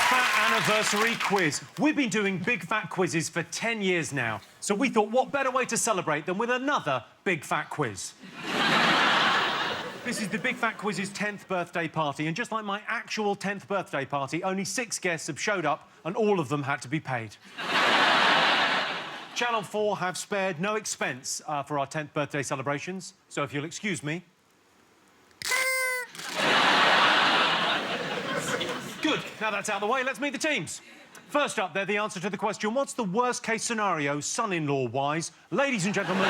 Fat anniversary quiz. We've been doing big fat quizzes for 10 years now, so we thought what better way to celebrate than with another big fat quiz. This is the Big Fat Quiz's 10th birthday party, and just like my actual 10th birthday party, only 6 guests have showed up, and all of them had to be paid. Channel 4 have spared no expense for our 10th birthday celebrations, so if you'll excuse me... Good, now that's out of the way, let's meet the teams. First up, they're the answer to the question, what's the worst-case scenario, son-in-law-wise? Ladies and gentlemen,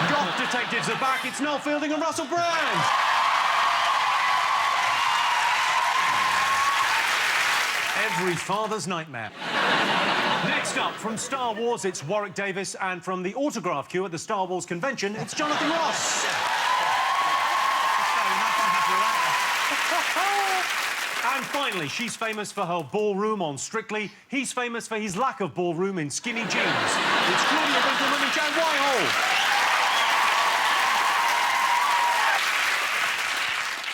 Goth Detectives are back. It's Noel Fielding and Russell Brand. Every father's nightmare. Next up, from Star Wars, it's Warwick Davis, and from the autograph queue at the Star Wars convention, it's Jonathan Ross. And finally, she's famous for her ballroom on Strictly. He's famous for his lack of ballroom in skinny jeans. It's Claudia Winkleman and Jack Whitehall.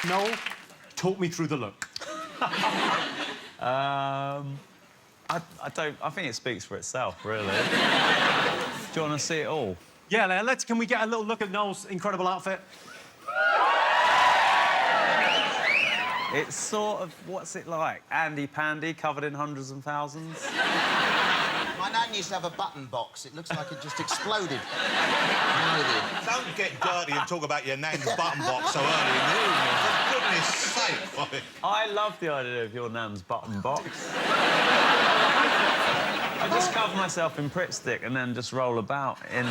Noel, talk me through the look. I think it speaks for itself, really. Do you want to see it all? Yeah, can we get a little look at Noel's incredible outfit? It's sort of, what's it like? Andy Pandy, covered in hundreds and thousands? My nan used to have a button box. It looks like it just exploded. Don't get dirty and talk about your nan's button box so early in the evening. For goodness sake, boy. I love the idea of your nan's button box. I just cover myself in Pritt Stick and then just roll about in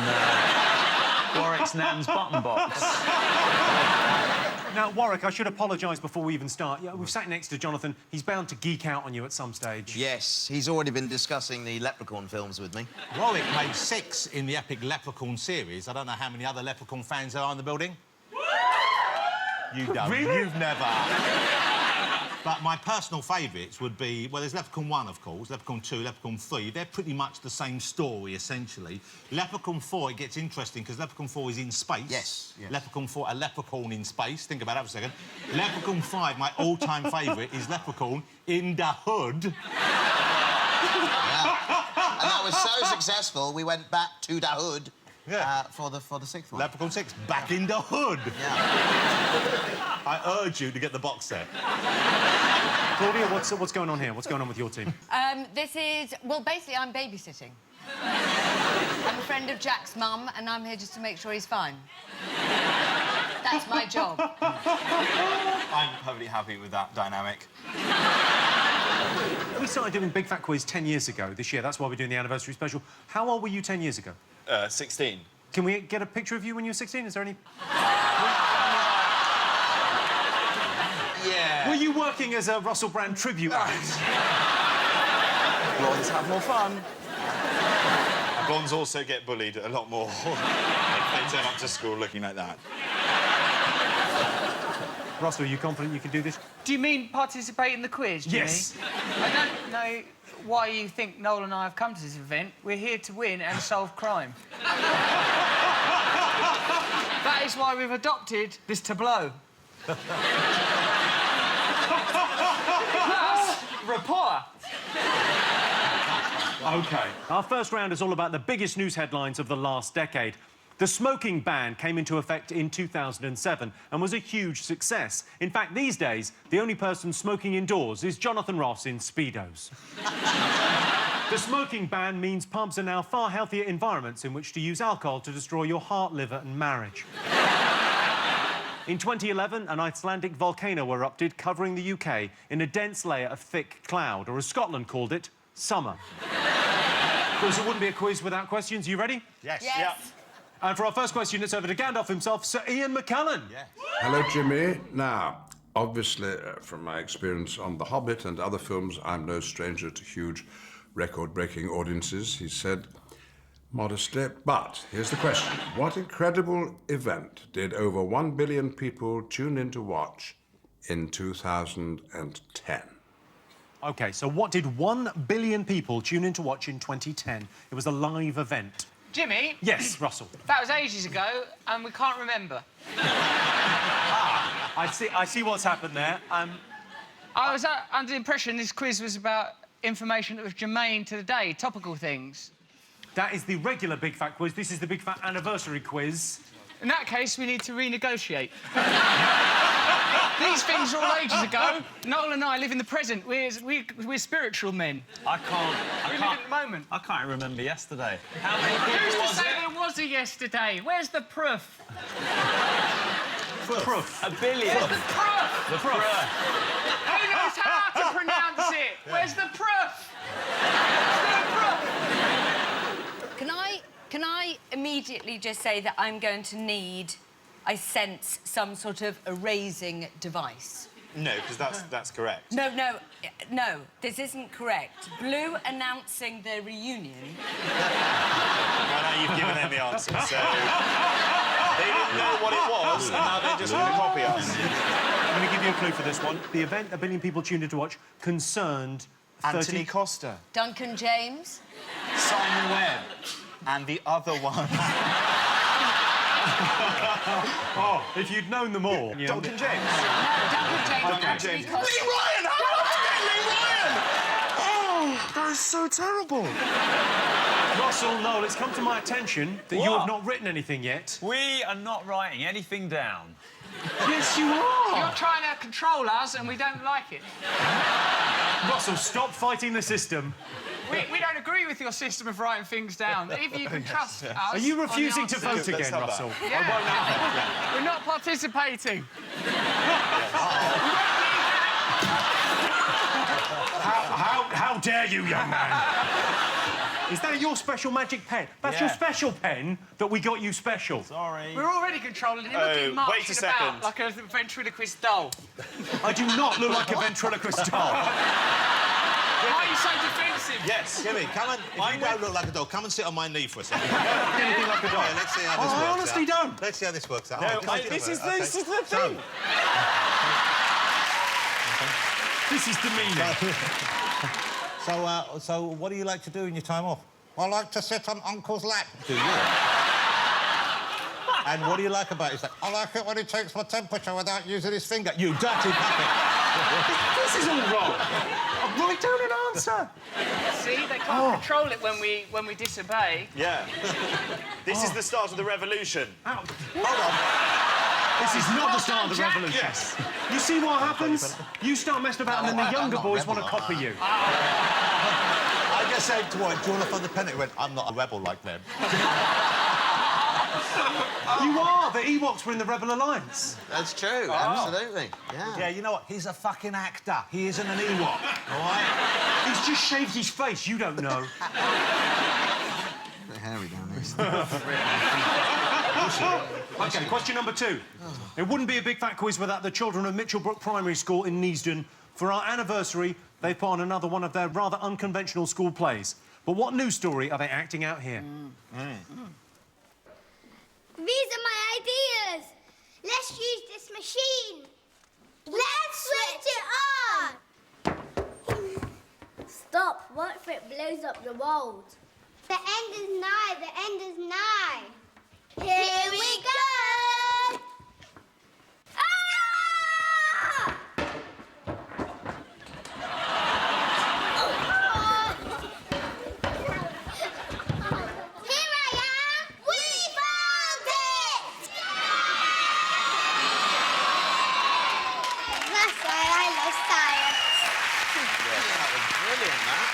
Warwick's nan's button box. Now, Warwick, I should apologise before we even start. Yeah, we've sat next to Jonathan. He's bound to geek out on you at some stage. Yes, he's already been discussing the Leprechaun films with me. Warwick made 6 in the epic Leprechaun series. I don't know how many other Leprechaun fans there are in the building. You don't. Really? You've never. But my personal favourites would be... Well, there's Leprechaun 1, of course, Leprechaun 2, Leprechaun 3. They're pretty much the same story, essentially. Leprechaun 4, it gets interesting, because Leprechaun 4 is in space. Yes. Leprechaun 4, a leprechaun in space. Think about that for a second. Leprechaun 5, my all-time favourite, is Leprechaun in the Hood. Yeah. And that was so successful, we went back to the Hood for the 6th one. Leprechaun 6, back in the Hood. Yeah. I urge you to get the box set. Claudia, what's going on here? What's going on with your team? This is... Well, basically, I'm babysitting. I'm a friend of Jack's mum, and I'm here just to make sure he's fine. That's my job. I'm perfectly happy with that dynamic. We started doing Big Fat Quiz 10 years ago this year. That's why we're doing the anniversary special. How old were you 10 years ago? 16. Can we get a picture of you when you were 16? Is there any... Yeah. Were you working as a Russell Brand tribute act? Blondes have more fun. And blondes also get bullied a lot more if they turn up to school looking like that. Russell, are you confident you can do this? Do you mean participate in the quiz, Jimmy? Yes. I don't know why you think Noel and I have come to this event. We're here to win and solve crime. That is why we've adopted this tableau. Plus, rapport. OK. Our first round is all about the biggest news headlines of the last decade. The smoking ban came into effect in 2007 and was a huge success. In fact, these days, the only person smoking indoors is Jonathan Ross in Speedos. The smoking ban means pubs are now far healthier environments in which to use alcohol to destroy your heart, liver and marriage. In 2011, an Icelandic volcano erupted, covering the UK in a dense layer of thick cloud, or as Scotland called it, summer. Of course, it wouldn't be a quiz without questions. You ready? Yes. Yes. Yeah. And for our first question, it's over to Gandalf himself, Sir Ian McKellen. Yes. Hello, Jimmy. Now, obviously, from my experience on The Hobbit and other films, I'm no stranger to huge record-breaking audiences, he said modestly. But here's the question. What incredible event did over 1 billion people tune in to watch in 2010? OK, so what did 1 billion people tune in to watch in 2010? It was a live event. Jimmy? Yes, Russell. That was ages ago, and we can't remember. I see what's happened there. I was under the impression this quiz was about information that was germane to the day, topical things. That is the regular Big Fat Quiz. This is the Big Fat Anniversary Quiz. In that case, we need to renegotiate. These things were all ages ago. Noel and I live in the present. We're spiritual men. I can't. We live in the moment. I can't remember yesterday. How many Who's people to was say it? there was a yesterday? Where's the proof? Proof. A billion. The proof! The proof. Who knows how to pronounce it? Where's the proof? Where's the proof? Can I immediately just say that I'm going to need, I sense, some sort of erasing device? No, because that's correct. No, this isn't correct. Blue announcing their reunion. Well, now you've given them the answer, so... They didn't know what it was, and now they're just going to copy us. I'm going to give you a clue for this one. The event a billion people tuned in to watch concerned... Anthony Costa. Duncan James. Simon Webb. And the other one. Oh, if you'd known them all. Yeah. Duncan James. No, Duncan James and Anthony James. Costa. Lee Ryan! How did I forget Lee Ryan? Oh, that is so terrible. Russell, Noel, it's come to my attention that you What? have not written anything yet. We are not writing anything down. Yes, you are. You're trying to control us and we don't like it. Russell, stop fighting the system. We don't agree with your system of writing things down. If you can trust us... Are you on the refusing to answers- vote Let's again, have that. Russell? Yeah. We're not participating. How dare you, young man? Is that your special magic pen? That's your Yeah. special pen that we got you special. Sorry. We're already controlling him. Oh, Look at him marching wait a second. about like a ventriloquist doll. I do not look like a ventriloquist doll. Why are you so defensive? Yes. Jimmy, come and... If you don't look like a dog, come and sit on my knee for a second. Anything like a doll. Yeah, let's see how this Oh, works I honestly out. don't. Let's see how this works out. No, Oh, this is okay. the thing. This is demeaning. So what do you like to do in your time off? I like to sit on Uncle's lap. Do you? And what do you like about it? He's like, I like it when he takes my temperature without using his finger. You dirty puppet. This is all wrong. I'll write down an answer. See, they can't control it when we disobey. Yeah. This is the start of the revolution. Ow. Hold on. This is not the start of the Jack. revolution. Yes. You see what happens? You start messing about and then the younger boys want to copy you. I just said to Warren, do you want to find the pen? He went, I'm not a rebel like them. You are. The Ewoks were in the Rebel Alliance. That's true, absolutely. Yeah. Yeah, you know what? He's a fucking actor. He isn't an Ewok, all right? He's just shaved his face. You don't know. Hairy down there. OK, question number 2. It wouldn't be a Big Fat Quiz without the children of Mitchellbrook Primary School in Neasden. For our anniversary, they've put on another one of their rather unconventional school plays. But what news story are they acting out here? These are my ideas. Let's use this machine. Let's switch it on. Stop. What if it blows up the world? The end is nigh. The end is nigh. Here we go. Ah! Here I am! We found it! That's why I love science. That was brilliant, that.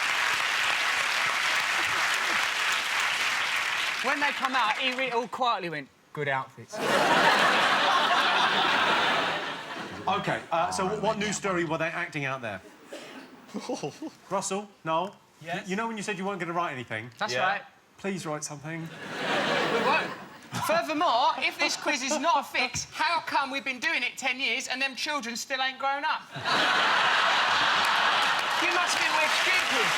When they come out, he all quietly went, good outfits. OK, so what news story were they acting out there? Russell, Noel? Yes? You know when you said you weren't going to write anything? That's Yeah. right. Please write something. We won't. Furthermore, if this quiz is not a fix, how come we've been doing it 10 years and them children still ain't grown up? You must think we're stupid.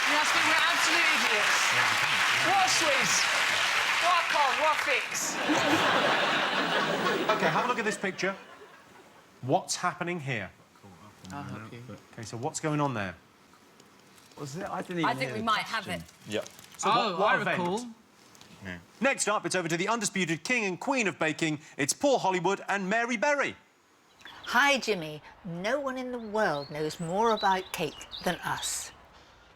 You must think we're absolute idiots. What a Swiss? What a con? What a fix? OK, have a look at this picture. What's happening here? I'll help you. OK, so what's going on there? Was it? I didn't even I think hear we the might have question. it. Yep. So what I event? recall. Next up, it's over to the undisputed king and queen of baking. It's Paul Hollywood and Mary Berry. Hi, Jimmy. No one in the world knows more about cake than us.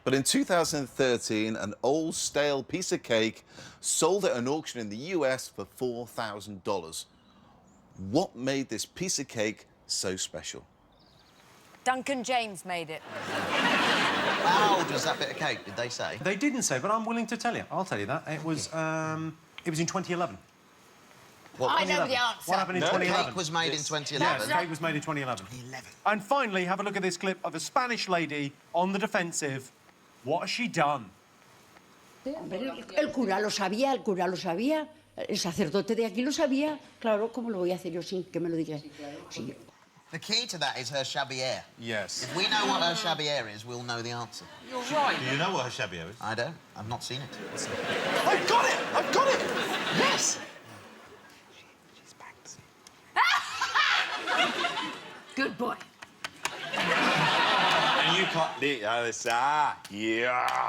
But in 2013, an old, stale piece of cake sold at an auction in the US for $4,000. What made this piece of cake so special? Duncan James made it. How old was that bit of cake, did they say? They didn't say, but I'm willing to tell you. I'll tell you that. It was in 2011. I know the answer. What happened in The 2011? cake was made in 2011. Yes, the cake was made in 2011. And finally, have a look at this clip of a Spanish lady on the defensive. What has she done? El cura lo sabía, el sacerdote de aquí lo sabía. Claro, ¿cómo lo voy a hacer yo sin que me lo diga? Sí. The key to that is her shabby air. Yes. If we know what her shabby air is, we'll know the answer. You're right. Do you know what her shabby air is? I don't. I've not seen it. I've got it! I've got it! Yes! Good boy. And you can't... Yeah.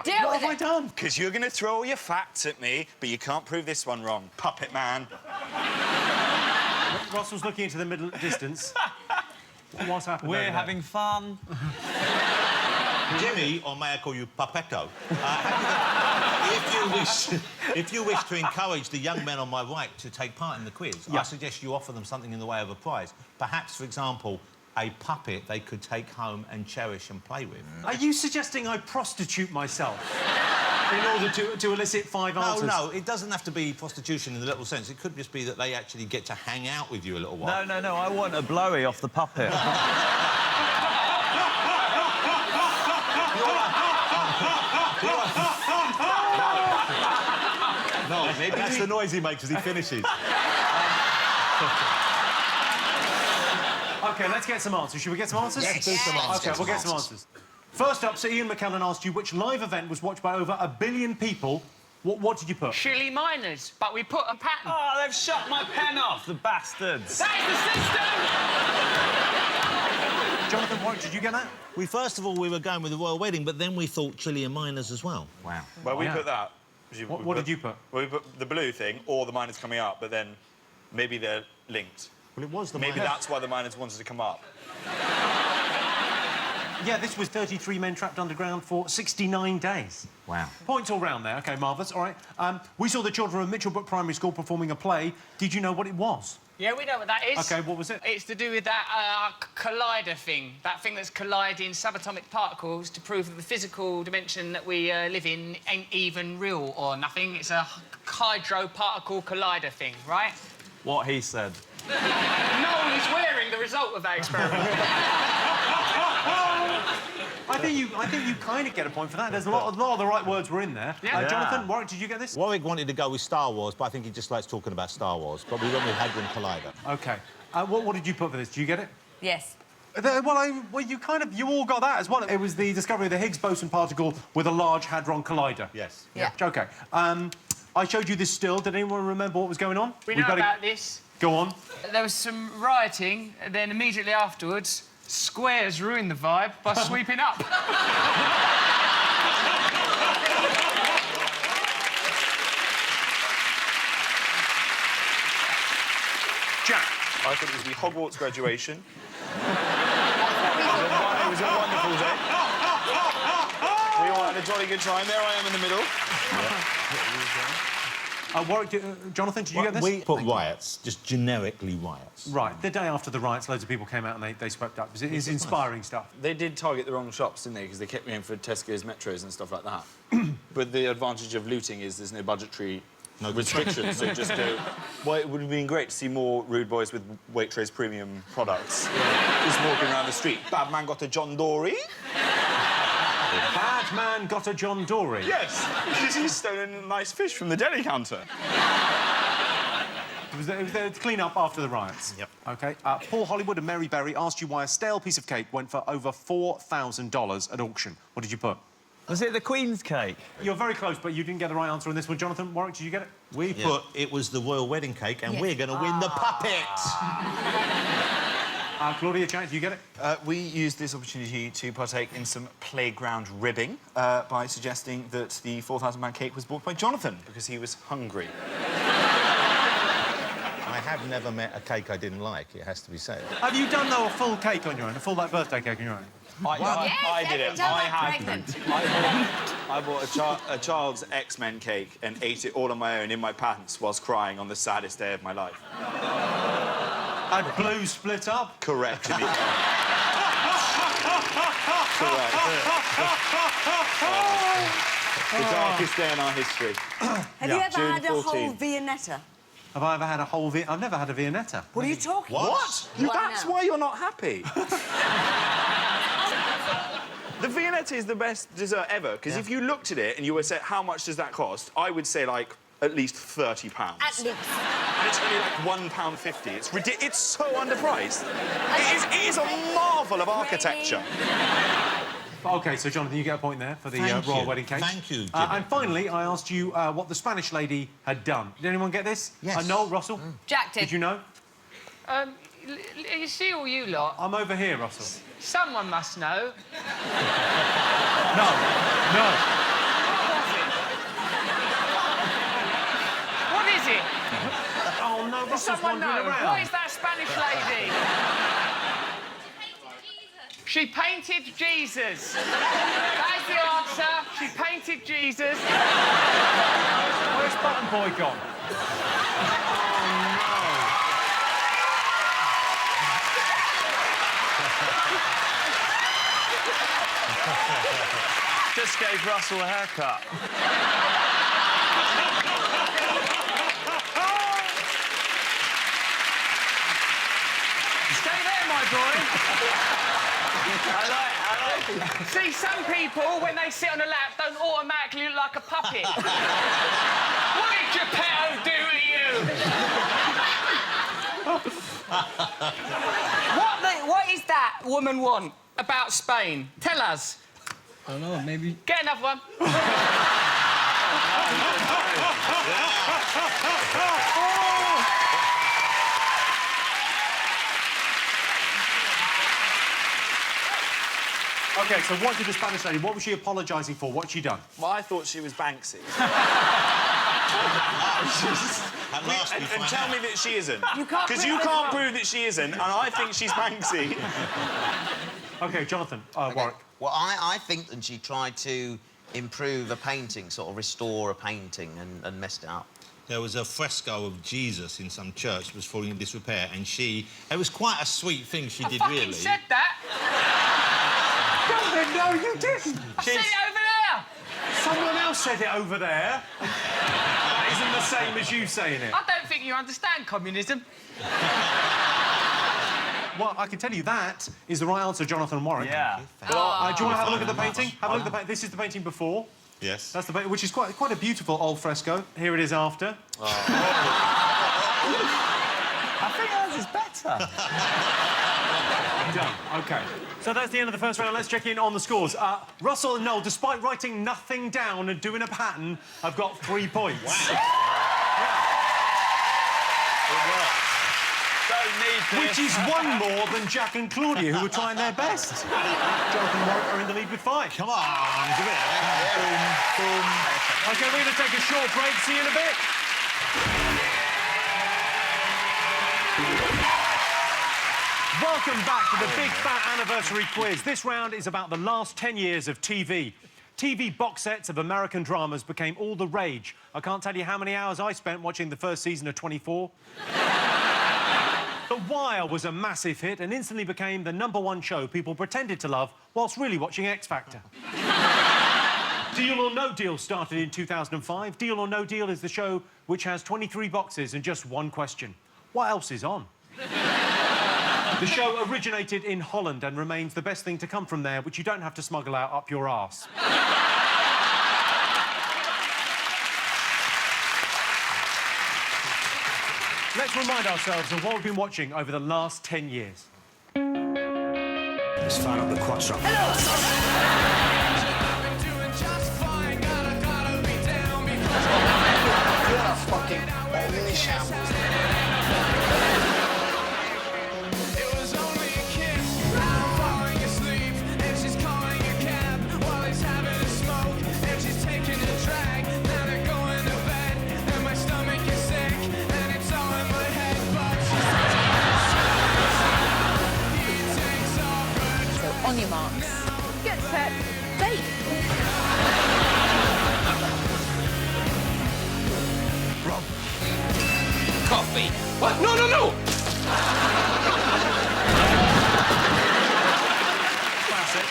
Deal What with have I it. done? Because you're going to throw all your facts at me, but you can't prove this one wrong. Puppet man. Ross was looking into the middle distance. What's happened? We're over there? having fun. Jimmy, or may I call you Puppetto? If you wish to encourage the young men on my right to take part in the quiz, I suggest you offer them something in the way of a prize. Perhaps, for example, a puppet they could take home and cherish and play with. Are you suggesting I prostitute myself in order to elicit 5 answers? No, it doesn't have to be prostitution in the literal sense. It could just be that they actually get to hang out with you a little while. No, I want a blowy off the puppet. No, maybe that's the noise he makes as he finishes. OK, let's get some answers. Should we get some answers? Yes. Do some answers. OK, we'll get some answers. First up, Sir Ian McKellen asked you which live event was watched by over 1 billion people. What did you put? Chili miners, but we put a pattern. Oh, they've shut my pen off, the bastards. That is the system! Jonathan Warwick, did you get that? First of all, we were going with the royal wedding, but then we thought chili and miners as well. Wow. Well, we Yeah. put that. What did you put? Well, we put the blue thing, or the miners coming up, but then maybe they're linked. Well, it was the Maybe miners. that's why the miners wanted to come up. Yeah, this was 33 men trapped underground for 69 days. Wow. Points all round there. OK, marvellous. All right. We saw the children of Mitchellbrook Primary School performing a play. Did you know what it was? Yeah, we know what that is. OK, what was it? It's to do with that collider thing, that thing that's colliding subatomic particles to prove that the physical dimension that we live in ain't even real or nothing. It's a hydroparticle collider thing, right? What he said. Noel is wearing the result of that experiment. I think you kind of get a point for that. There's a lot of the right words were in there. Yeah. Jonathan, Warwick, did you get this? Warwick wanted to go with Star Wars, but I think he just likes talking about Star Wars. But we went with Hadron Collider. OK. What did you put for this? Did you get it? Yes. You all got that as well. It was the discovery of the Higgs boson particle with a large hadron collider. Yes. Yeah. OK. I showed you this still. Did anyone remember what was going on? We know about this. Go on. There was some rioting, and then immediately afterwards, Squares ruined the vibe by sweeping up. Jack. I thought it was the Hogwarts graduation. It was a wonderful day. We all had a jolly good time. There I am in the middle. Warwick, Jonathan, did you get this? We put riots, just generically riots. Right. The day after the riots, loads of people came out and they spoke up. It's inspiring stuff. They did target the wrong shops, didn't they? Because they kept going for Tesco's, Metros and stuff like that. But the advantage of looting is there's no budgetary restrictions. So just go... Well, it would have been great to see more rude boys with Waitrose premium products just walking around the street. Bad man got a John Dory. Bad man got a John Dory. Yes, because he's stolen a nice fish from the deli counter. It was the clean-up after the riots. Yep. OK. Paul Hollywood and Mary Berry asked you why a stale piece of cake went for over $4,000 at auction. What did you put? Was it the Queen's cake? You're very close, but you didn't get the right answer on this one. Jonathan, Warwick, did you get it? We put it was the royal wedding cake, and we're going to win the puppet. Claudia, Jack, did you get it? We used this opportunity to partake in some playground ribbing by suggesting that the £4,000 cake was bought by Jonathan because he was hungry. I have I've never met a cake I didn't like, it has to be said. Have you done, though, a full cake on your own? A full, like, birthday cake on your own? I did every it. time I I'm had. pregnant. I bought a child's X-Men cake and ate it all on my own in my pants whilst crying on the saddest day of my life. And Blue split up? Correct, Jimmy. Correct. The darkest day in our history. Have you ever June had a whole 14. Viennetta? Have I ever had a whole I've never had a Viennetta. What are you talking about? What? What That's now? why you're not happy. The Viennetta is the best dessert ever, because if you looked at it and you were say, how much does that cost? I would say, like, at least £30. At least. And it's only like £1.50. It's ridiculous. It's so underpriced. It is a marvel of architecture. OK, so, Jonathan, you get a point there for the Thank royal you. wedding cake. Thank you, Jimmy. And finally, I asked you what the Spanish lady had done. Did anyone get this? Yes. Noel, Russell? Jack did. Did you know? You see all you lot? I'm over here, Russell. Someone must know. No. What is it? Oh, no, Does Russell's someone wandering know? around. What is that Spanish lady? She painted Jesus. That's the answer. She painted Jesus. Where's Button Boy gone? Just gave Russell a haircut. Stay there, my boy. I like. See, some people, when they sit on a lap, don't automatically look like a puppet. What did Geppetto do to you? What is that woman want about Spain? Tell us. I don't know, maybe... Get another one. OK, so what did the Spanish lady... What was she apologising for? What's she done? Well, I thought she was Banksy. And tell me that she isn't. Because you can't prove that she isn't, and I think she's Banksy. OK, Jonathan, Warwick. Well, I think that she tried to improve a painting, sort of restore a painting and messed it up. There was a fresco of Jesus in some church that was falling in disrepair, and she... It was quite a sweet thing she did, really. I said that. Jonathan, no, you didn't. I said it over there. Someone else said it over there. That isn't the same as you saying it. I don't think you understand communism. Well, I can tell you that is the right answer, Jonathan Warwick. Yeah. Do you want to have a look at the painting? Have a look at the painting. This is the painting before. Yes. That's the painting, which is quite a beautiful old fresco. Here it is after. I think ours is better. Done. OK. So that's the end of the first round. Let's check in on the scores. Russell and Noel, despite writing nothing down and doing a pattern, have got 3 points. Wow. Don't need this. Which is one more than Jack and Claudia, who were trying their best. Jonathan and Warwick are in the lead with 5. Come on, give it. Boom, boom. OK, we're going to take a short break. See you in a bit. Welcome back to the Big Fat Anniversary Quiz. This round is about the last 10 years of TV. TV box sets of American dramas became all the rage. I can't tell you how many hours I spent watching the first season of 24. The Wire was a massive hit and instantly became the #1 show people pretended to love whilst really watching X Factor. Deal or No Deal started in 2005. Deal or No Deal is the show which has 23 boxes and just one question. What else is on? The show originated in Holland and remains the best thing to come from there, which you don't have to smuggle out up your arse. Let's remind ourselves of what we've been watching over the last 10 years. Let's fire up the quattro. coffee. What? No, no, no! Classic.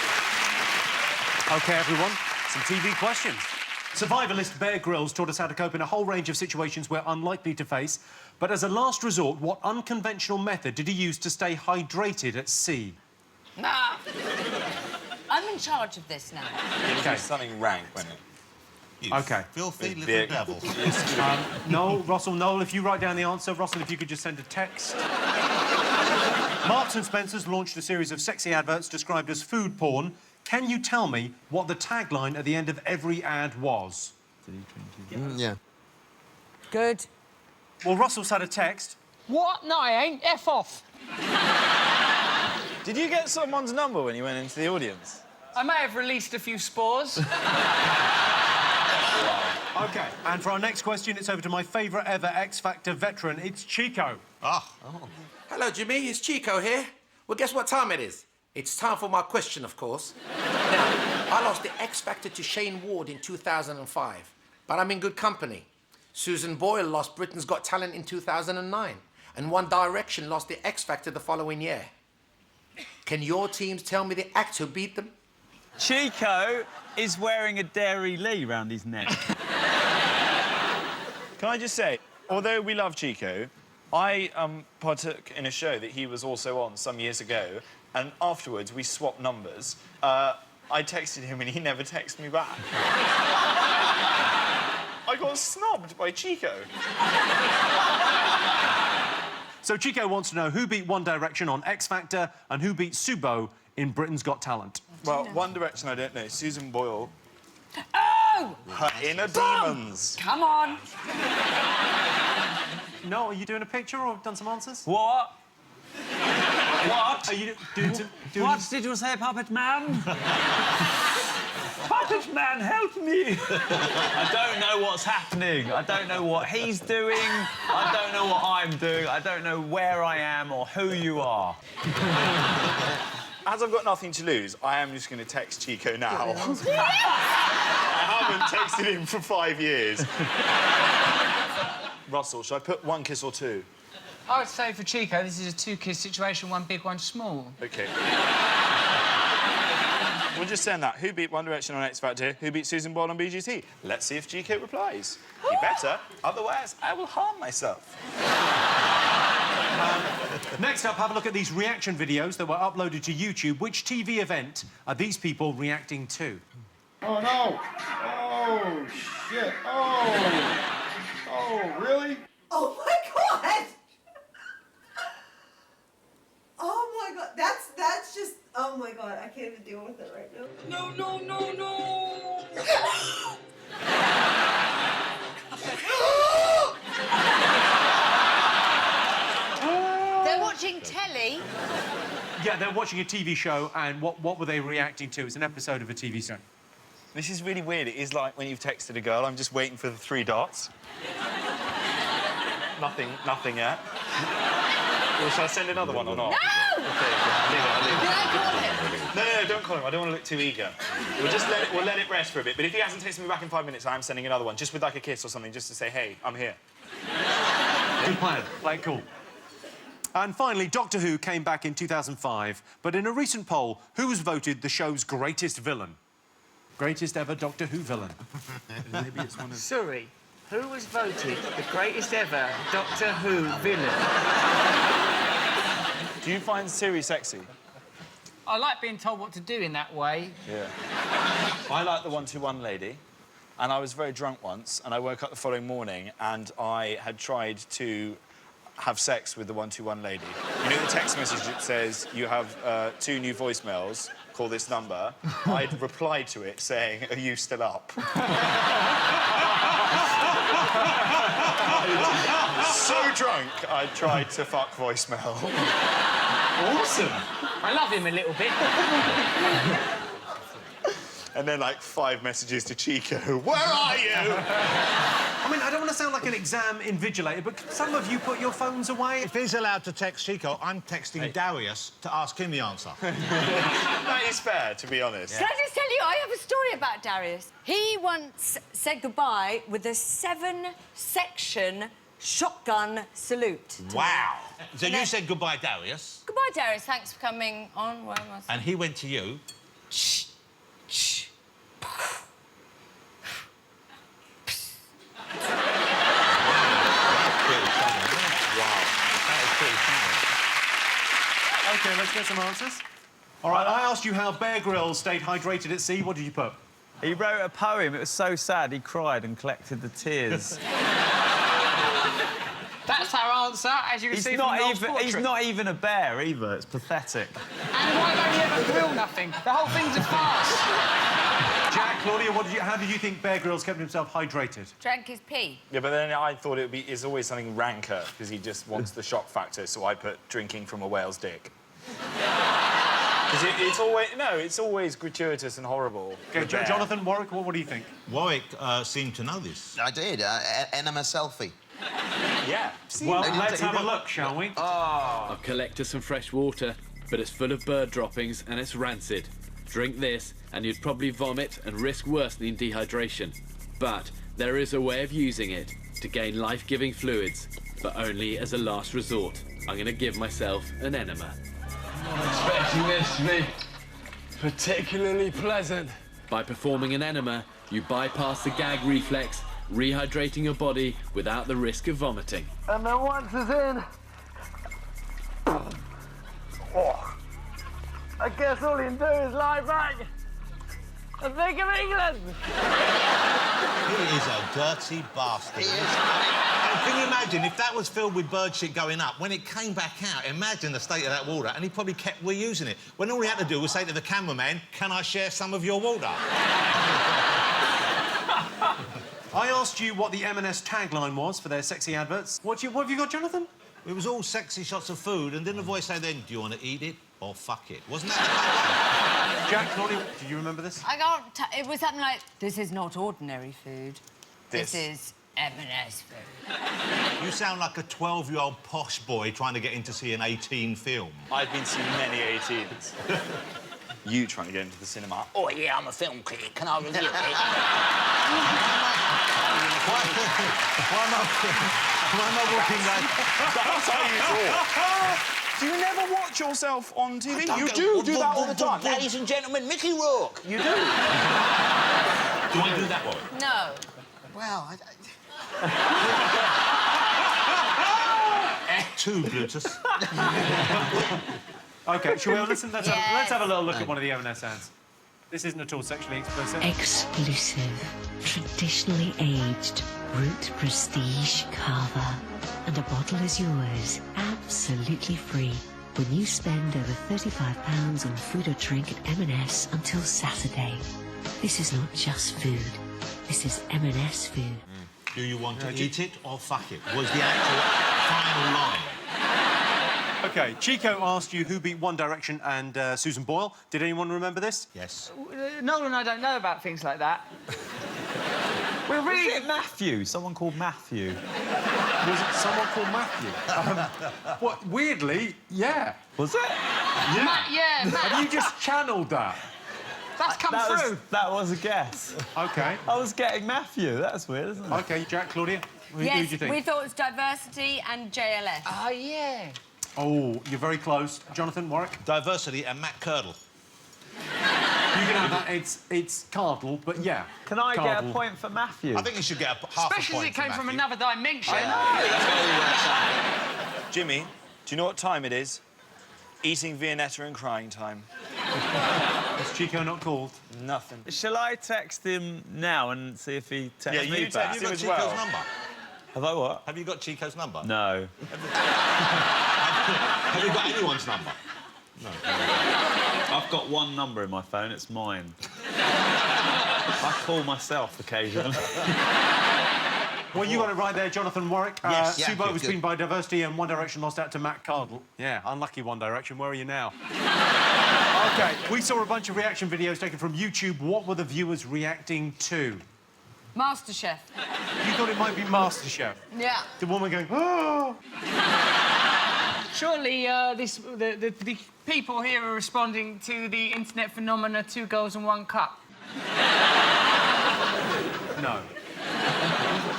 OK, everyone, some TV questions. Survivalist Bear Grylls taught us how to cope in a whole range of situations we're unlikely to face. But as a last resort, what unconventional method did he use to stay hydrated at sea? Nah. I'm in charge of this now. Okay. Something rank, wasn't it? OK. Filthy little devil. Noel, Russell, Noel, if you write down the answer, Russell, if you could just send a text. Marks and Spencer's launched a series of sexy adverts described as food porn. Can you tell me what the tagline at the end of every ad was? Yeah. Good. Well, Russell's had a text. What? No, I ain't. F off. Did you get someone's number when you went into the audience? I may have released a few spores. OK, and for our next question, it's over to my favourite ever X Factor veteran. It's Chico. Hello, Jimmy. It's Chico here. Well, guess what time it is? It's time for my question, of course. Now, I lost the X Factor to Shane Ward in 2005, but I'm in good company. Susan Boyle lost Britain's Got Talent in 2009, and One Direction lost the X Factor the following year. Can your teams tell me the act who beat them? Chico is wearing a Dairy Lee round his neck. Can I just say, although we love Chico, I partook in a show that he was also on some years ago, and afterwards we swapped numbers. I texted him and he never texted me back. I got snubbed by Chico. So Chico wants to know who beat One Direction on X Factor and who beat Subo in Britain's Got Talent. Well, One Direction, I don't know. Susan Boyle. Oh! Her inner demons. Come on. No, are you doing a picture or done some answers? What? What? Are you doing some... What did you say, Puppet Man? Puppet Man, help me! I don't know what's happening. I don't know what he's doing. I don't know what I'm doing. I don't know where I am or who you are. As I've got nothing to lose, I am just going to text Chico now. I haven't texted him for 5 years. Russell, should I put one kiss or two? I would say for Chico, this is a two-kiss situation, one big, one small. OK. We'll just send that. Who beat One Direction on X Factor? Who beat Susan Boyle on BGT? Let's see if Chico replies. He better, otherwise I will harm myself. Next up, have a look at these reaction videos that were uploaded to YouTube. Which TV event are these people reacting to? Oh, no. Oh, shit. Oh. Oh, really? Oh, my God! Oh, my God. That's just... Oh, my God. I can't even deal with it right now. No, no, no, no! They're watching telly. Yeah, they're watching a TV show, and what were they reacting to? It's an episode of a TV show. This is really weird. It is like when you've texted a girl, I'm just waiting for the 3 dots. Nothing yet. Well, shall I send another one or not? No! OK, I'll leave it. Did I call him? No, don't call him. I don't want to look too eager. We'll let it rest for a bit. But if he hasn't texted me back in 5 minutes, I am sending another one, just with, like, a kiss or something, just to say, hey, I'm here. Good plan. Like, cool. And finally, Doctor Who came back in 2005, but in a recent poll, who was voted the show's greatest villain? Greatest ever Doctor Who villain. Maybe it's one of... Sorry, who was voted the greatest ever Doctor Who villain? Do you find Siri sexy? I like being told what to do in that way. Yeah. I like the 121 lady, and I was very drunk once, and I woke up the following morning, and I had tried to have sex with the 121 lady. You know the text message that says, you have 2 new voicemails, call this number? I'd replied to it saying, are you still up? So drunk, I tried to fuck voicemail. Awesome. I love him a little bit. And then, like, 5 messages to Chico. Where are you? I mean, I don't want to sound like an exam invigilator, but can some of you put your phones away? If he's allowed to text Chico, I'm texting Darius to ask him the answer. That is fair, to be honest. Can I just tell you, I have a story about Darius. He once said goodbye with a 7-section shotgun salute. Wow. So you said goodbye, Darius, Goodbye, Darius. Thanks for coming on. Where am I? and he went to you. Shh. Shh. OK, let's get some answers. All right, I asked you how Bear Grylls stayed hydrated at sea. What did you put? He wrote a poem. It was so sad, he cried and collected the tears. That's our answer, as you can see from Noel's portrait. He's not even a bear, either. It's pathetic. And why don't you ever grill nothing? The whole thing's a farce. Jack, Claudia, how did you think Bear Grylls kept himself hydrated? Drank his pee. Yeah, but then I thought it's always something ranker, because he just wants the shock factor, so I put drinking from a whale's dick. Because it's always gratuitous and horrible. OK, Jonathan, Warwick, what do you think? Warwick seemed to know this. I did. Enema selfie. Yeah. Well, let's have a look, shall we? I've collected some fresh water, but it's full of bird droppings and it's rancid. Drink this, and you'd probably vomit and risk worsening dehydration. But there is a way of using it to gain life-giving fluids, but only as a last resort. I'm going to give myself an enema. I'm expecting this to be particularly pleasant. By performing an enema, you bypass the gag reflex, rehydrating your body without the risk of vomiting. And then once it's in... Oh, I guess all you can do is lie back and think of England. He is a dirty bastard. He is. And can you imagine if that was filled with bird shit going up, when it came back out, imagine the state of that water, and he probably kept reusing it. When all he had to do was say to the cameraman, "Can I share some of your water?" I asked you what the M&S tagline was for their sexy adverts. What have you got, Jonathan? It was all sexy shots of food, and didn't the voice say then, "Do you want to eat it or fuck it?" Wasn't that Jack, Claudia, do you remember this? I can't... It was something like, this is not ordinary food. This is M&S food. You sound like a 12-year-old posh boy trying to get in to see an 18 film. I've been seeing many 18s. You trying to get into the cinema. Oh, yeah, I'm a film critic. Can I review it? Why am I walking like... That's how you talk. Do you never watch yourself on TV? You do that all the time. Ladies and gentlemen, Mickey Rourke. You do. Do I do that one? No. Well, Two, Brutus. OK, shall we listen? Let's have a little look at one of the M&S ads. This isn't at all sexually explicit. Exclusive, traditionally aged, Root Prestige Cava. And a bottle is yours, absolutely free, when you spend over £35 on food or drink at M&S until Saturday. This is not just food. This is M&S food. Do you want to eat it or fuck it? Was the actual final line. OK, Chico asked you who beat One Direction and Susan Boyle. Did anyone remember this? Yes. Noel and I don't know about things like that. We're really... Was it Matthew? Someone called Matthew. Was it someone called Matthew? What, weirdly, yeah. Was it? Yeah. Matt. Have you just channeled that? That's come through. That was a guess. OK. I was getting Matthew. That's weird, isn't it? OK, Jack, Claudia, who do Yes, you think? we thought it was Diversity and JLS. Oh, yeah. Oh, you're very close. Jonathan, Warwick? Diversity and Matt Curdle. You can have that. It's Cardle, but yeah. Can I get Cardle. a point for Matthew? I think you should get half Especially a point as it came for from Matthew. another dimension. Jimmy, do you know what time it is? Eating Viennetta and crying time. Is Chico not called? Nothing. Shall I text him now and see if he texts Yeah, me you back? text Have you got him as Chico's well. number? Have I what? Have you got Chico's number? No. Have you got anyone's number? No. I've got one number in my phone, it's mine. I call myself occasionally. Well, you got it right there, Jonathan Warwick. Yes, yeah, Subo was good. beaten by Diversity and One Direction lost out to Matt Cardle. Yeah, unlucky One Direction. Where are you now? OK, we saw a bunch of reaction videos taken from YouTube. What were the viewers reacting to? MasterChef. You thought it might be MasterChef? Yeah. The woman going, oh! Surely the people here are responding to the internet phenomena 2 Girls and 1 Cup. No.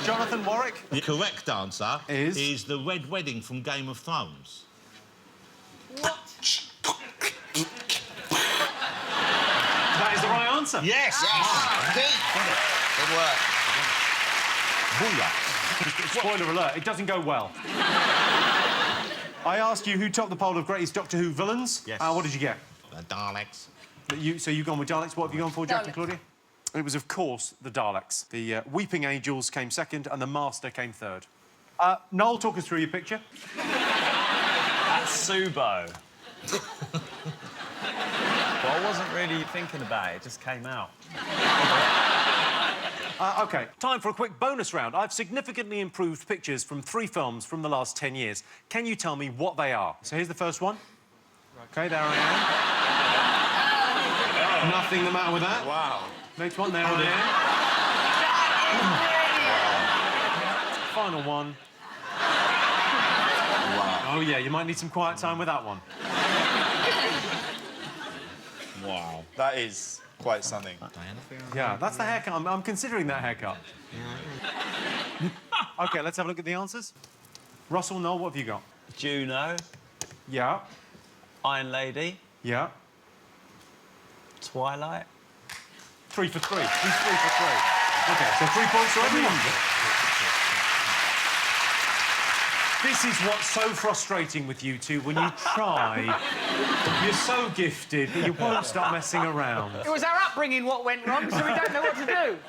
Jonathan Warwick? The correct answer is the Red Wedding from Game of Thrones. That is the right answer. Yes! Good work. Booyah. Spoiler alert, it doesn't go well. I asked you who topped the poll of greatest Doctor Who villains. Yes. What did you get? The Daleks. So you've gone with Daleks. What have you gone for, Jack and Daleks. Claudia? It was, of course, the Daleks. The Weeping Angels came second and the Master came third. Noel, talk us through your picture. That's Subo. Well, I wasn't really thinking about it. It just came out. OK, time for a quick bonus round. I've significantly improved pictures from 3 films from the last 10 years. Can you tell me what they are? So here's the first one. OK, there I am. Nothing the matter with that. Wow. Next one, there I am. Final one. Wow. Oh, yeah, you might need some quiet time with that one. Wow. That is quite something. Yeah, that's the haircut. I'm considering that haircut. OK, let's have a look at the answers. Russell, Noel, what have you got? Juno. Yeah. Iron Lady. Yeah. Twilight. 3 for 3. He's 3 for 3. OK, so 3 points for everyone. This is what's so frustrating with you two. When you try, you're so gifted that you won't stop messing around. It was our upbringing what went wrong, so we don't know what to do.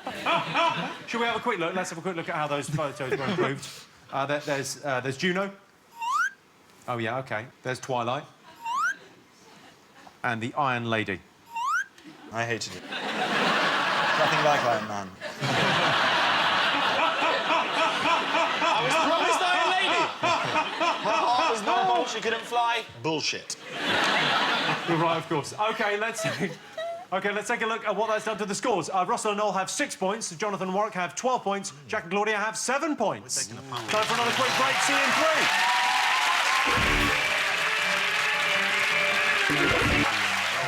Shall we have a quick look? Let's have a quick look at how those photos were improved. There's Juno. Oh, yeah, OK. There's Twilight. And the Iron Lady. I hated it. Nothing like Iron Man. I was promised Iron Lady. Her heart was not gold, she couldn't fly. Bullshit. You're right, of course. OK, let's take a look at what that's done to the scores. Russell and Noel have 6 points. Jonathan and Warwick have 12 points. Jack and Claudia have 7 points. Time for another quick break. See you in 3.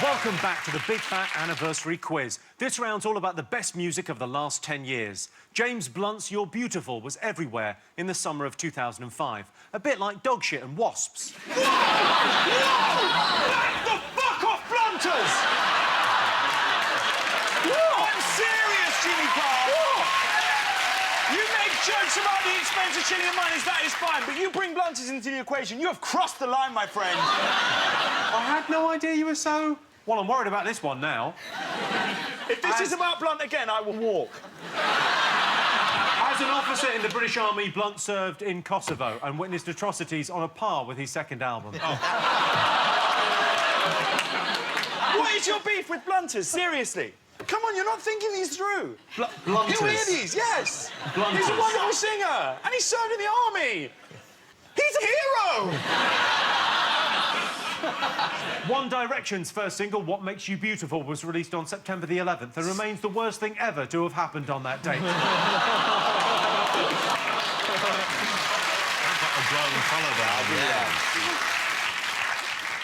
Welcome back to the Big Fat Anniversary Quiz. This round's all about the best music of the last 10 years. James Blunt's You're Beautiful was everywhere in the summer of 2005. A bit like dog shit and wasps. Whoa! Back the fuck off, Blunters! I'm serious, Jimmy Parr. You make jokes about the expense of chilling and miners, that is fine, but you bring Blunters into the equation, you have crossed the line, my friend. I had no idea you were so... Well, I'm worried about this one now. If this is about Blunt again, I will walk. As an officer in the British Army, Blunt served in Kosovo and witnessed atrocities on a par with his second album. What is your beef with Blunters? Seriously? Come on, you're not thinking these through. Blunters. Who are these? Yes. Blunters. He's a wonderful singer, and he served in the army. He's a hero. One Direction's first single, What Makes You Beautiful, was released on September the 11th and remains the worst thing ever to have happened on that date.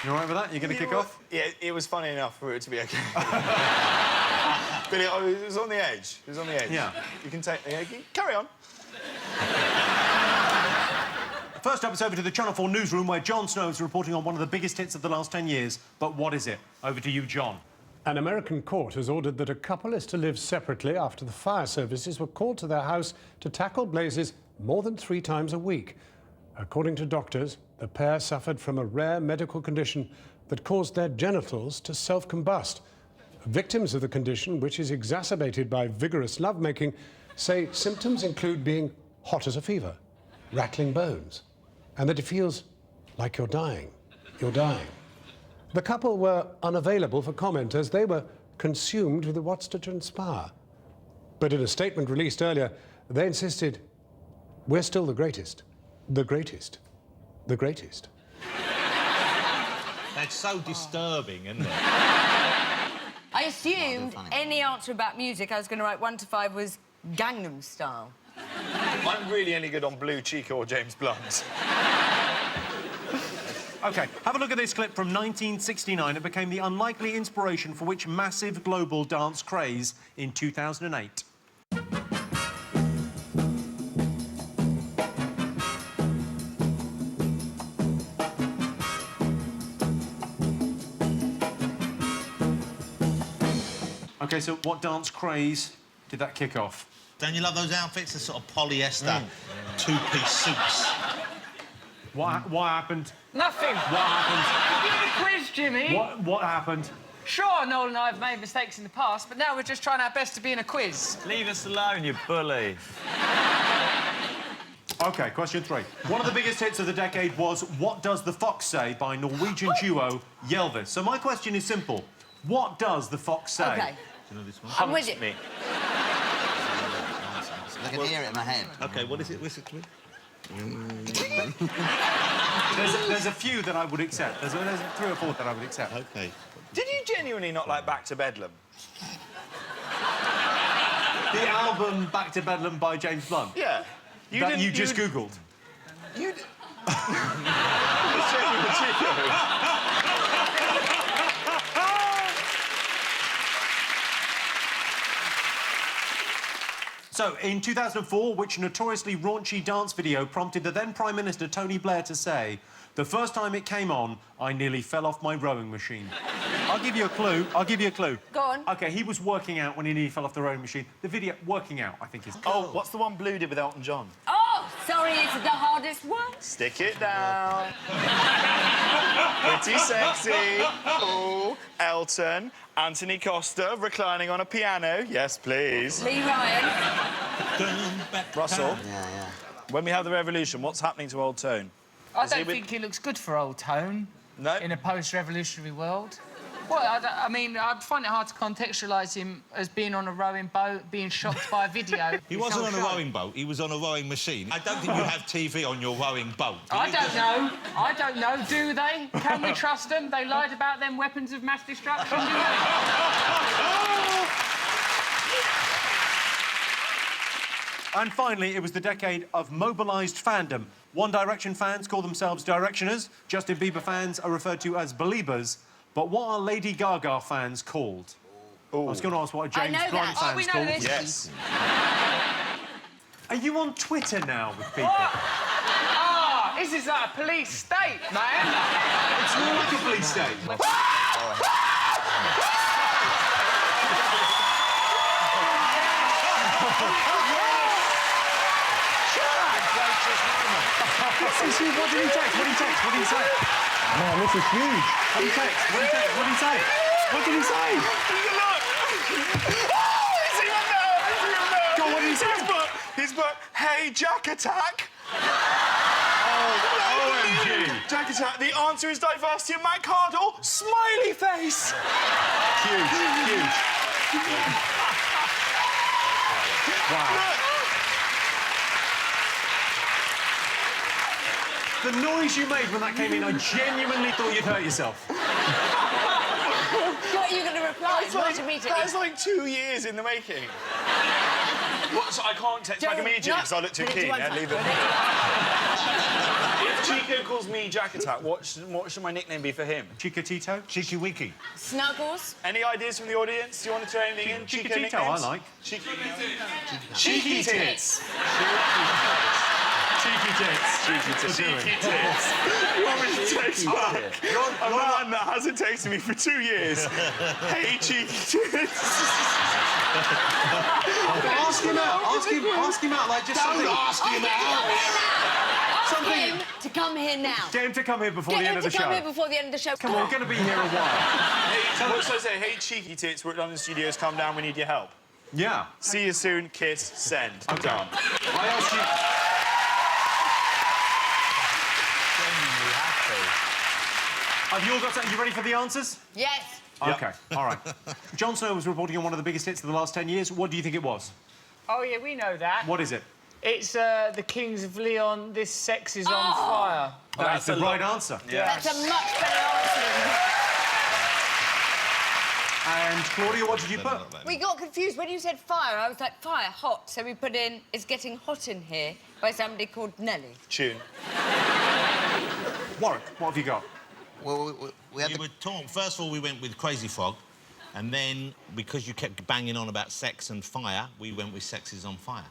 You all right with that? You going to kick off? Yeah, it was funny enough for it to be OK. But it was on the edge. It was on the edge. Yeah. You can take... carry on. First up, it's over to the Channel 4 newsroom, where Jon Snow is reporting on one of the biggest hits of the last 10 years. But what is it? Over to you, John. An American court has ordered that a couple is to live separately after the fire services were called to their house to tackle blazes more than 3 times a week. According to doctors, the pair suffered from a rare medical condition that caused their genitals to self-combust. Victims of the condition, which is exacerbated by vigorous lovemaking, say symptoms include being hot as a fever, rattling bones, and that it feels like you're dying. You're dying. The couple were unavailable for comment as they were consumed with what's to transpire. But in a statement released earlier, they insisted, we're still the greatest. The greatest. The greatest. That's so disturbing, isn't it? I assumed any answer about music I was going to write 1 to 5 was Gangnam Style. I'm really only good on Blue Chico or James Blunt. OK, have a look at this clip from 1969. It became the unlikely inspiration for which massive global dance craze in 2008. OK, so what dance craze did that kick off? Don't you love those outfits? The sort of polyester two-piece suits. What happened? Nothing. What happened? You did a quiz, Jimmy. What happened? Sure, Noel and I have made mistakes in the past, but now we're just trying our best to be in a quiz. Leave us alone, you bully. OK, question 3. One of the biggest hits of the decade was What Does the Fox Say by Norwegian duo Ylvis. So my question is simple. What does the fox say? OK. Do you know this one? I'm with you. Me. I can hear it in my head. OK, what is it? What's it to me? There's a few that I would accept. There's 3 or 4 that I would accept. OK. Did you genuinely not like Back to Bedlam? The album Back to Bedlam by James Blunt? Yeah. That you just Googled? You... Genuine Chico. So, in 2004, which notoriously raunchy dance video prompted the then Prime Minister Tony Blair to say, "The first time it came on, I nearly fell off my rowing machine." I'll give you a clue. Go on. OK, he was working out when he nearly fell off the rowing machine. The video, working out, I think is... Oh, what's the one Blue did with Elton John? Oh, sorry, it's the hardest one. Stick it down. Pretty sexy. Oh, Elton. Anthony Costa reclining on a piano. Yes, please. Lee Ryan. Russell. Yeah. When we have the revolution, what's happening to Old Tone? I don't think it looks good for Old Tone. No? In a post-revolutionary world. Well, I mean, I find it hard to contextualise him as being on a rowing boat, being shocked by a video. He wasn't on a rowing boat, he was on a rowing machine. I don't think you have TV on your rowing boat. I don't know, do they? Can we trust them? They lied about them weapons of mass destruction, didn't they? And finally, it was the decade of mobilised fandom. One Direction fans call themselves Directioners. Justin Bieber fans are referred to as Beliebers. But what are Lady Gaga fans called? Ooh. I was going to ask what a James Blunt fans called. Yes. Are you on Twitter now with people? Ah, this is like a police state, man. It's more like a police state. What did he text? What did he text? What did he say? Man, this is huge. What did he text? What did he text? What did he say? What did he say? Look! Oh, it's even there! It's even there! Go on, what did he say? His book, Hey, Jack Attack. OMG. Jack Attack, the answer is diversity of Matt Cardle, smiley face. Huge. Wow. The noise you made when that came in, I genuinely thought you'd hurt yourself. What are you going to reply? That's like 2 years in the making. What, so I can't text back immediately because I look too keen. Yeah, leave it. If Chico calls me Jack Attack, what should my nickname be for him? Chikatito? Cheeky Wiki. Snuggles. Any ideas from the audience? Do you want to throw anything in? Chico Chikatito, I nicknames? like. Cheeky Tits. Cheeky tits. Cheeky tits. You want me to text back? A man that hasn't texted me for 2 years. Hey, cheeky tits. Ask him out. Ask him out. Like just Don't ask him out. Ask him to come here now. Get him to come here before the end of the show. Get him to come here before the end of the show. Come on, we're going to be here a while. Hey, what should I say? Hey, cheeky tits, we're at London Studios. Come down, we need your help. Yeah. See you soon. Kiss. Send. Okay. Done. I asked you... Have you all got something? You ready for the answers? Yes. OK, all right. Jon Snow was reporting on one of the biggest hits of the last 10 years. What do you think it was? Oh, yeah, we know that. What is it? It's the Kings of Leon, This Sex is on Fire. That's the right answer. Yeah. That's a much better answer. And Claudia, what did you put? We got confused. When you said fire, I was like, fire, hot. So we put in, it's getting hot in here by somebody called Nelly. Tune. Warwick, what have you got? Well, we were torn. First of all, we went with Crazy Frog. And then, because you kept banging on about sex and fire, we went with Sex is on Fire.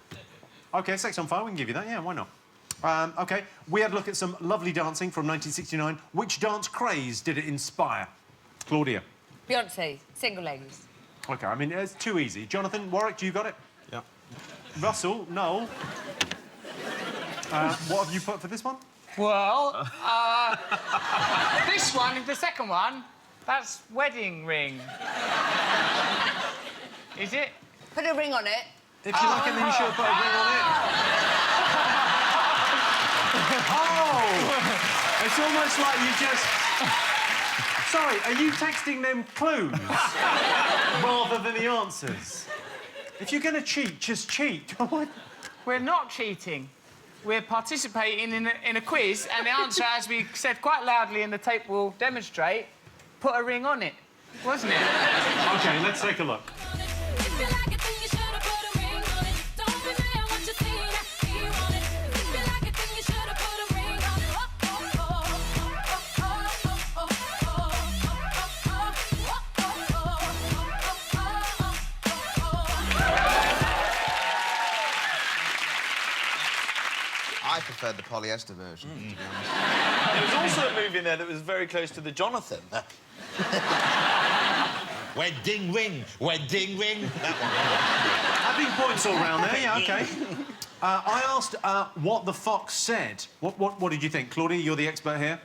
OK, Sex on Fire, we can give you that. Yeah, why not? OK, we had a look at some lovely dancing from 1969. Which dance craze did it inspire? Claudia. Beyonce, Single Ladies. OK, I mean, it's too easy. Jonathan, Warwick, do you got it? Yeah. Russell, Noel. What have you put for this one? Well, this one, the second one, that's wedding ring. Is it? Put a ring on it. If you like it, then you should put a ring on it. Oh! It's almost like you just... Sorry, are you texting them clues rather than the answers? If you're going to cheat, just cheat. We're not cheating. We're participating in a quiz, and the answer, as we said quite loudly and the tape will demonstrate, put a ring on it, wasn't it? OK, let's take a look. I preferred the polyester version, to be honest. There was also a movie in there that was very close to the Jonathan. Wedding ring, wedding ring. That one. I think points all round there, yeah, OK. I asked what the fox said. What did you think? Claudia, you're the expert here.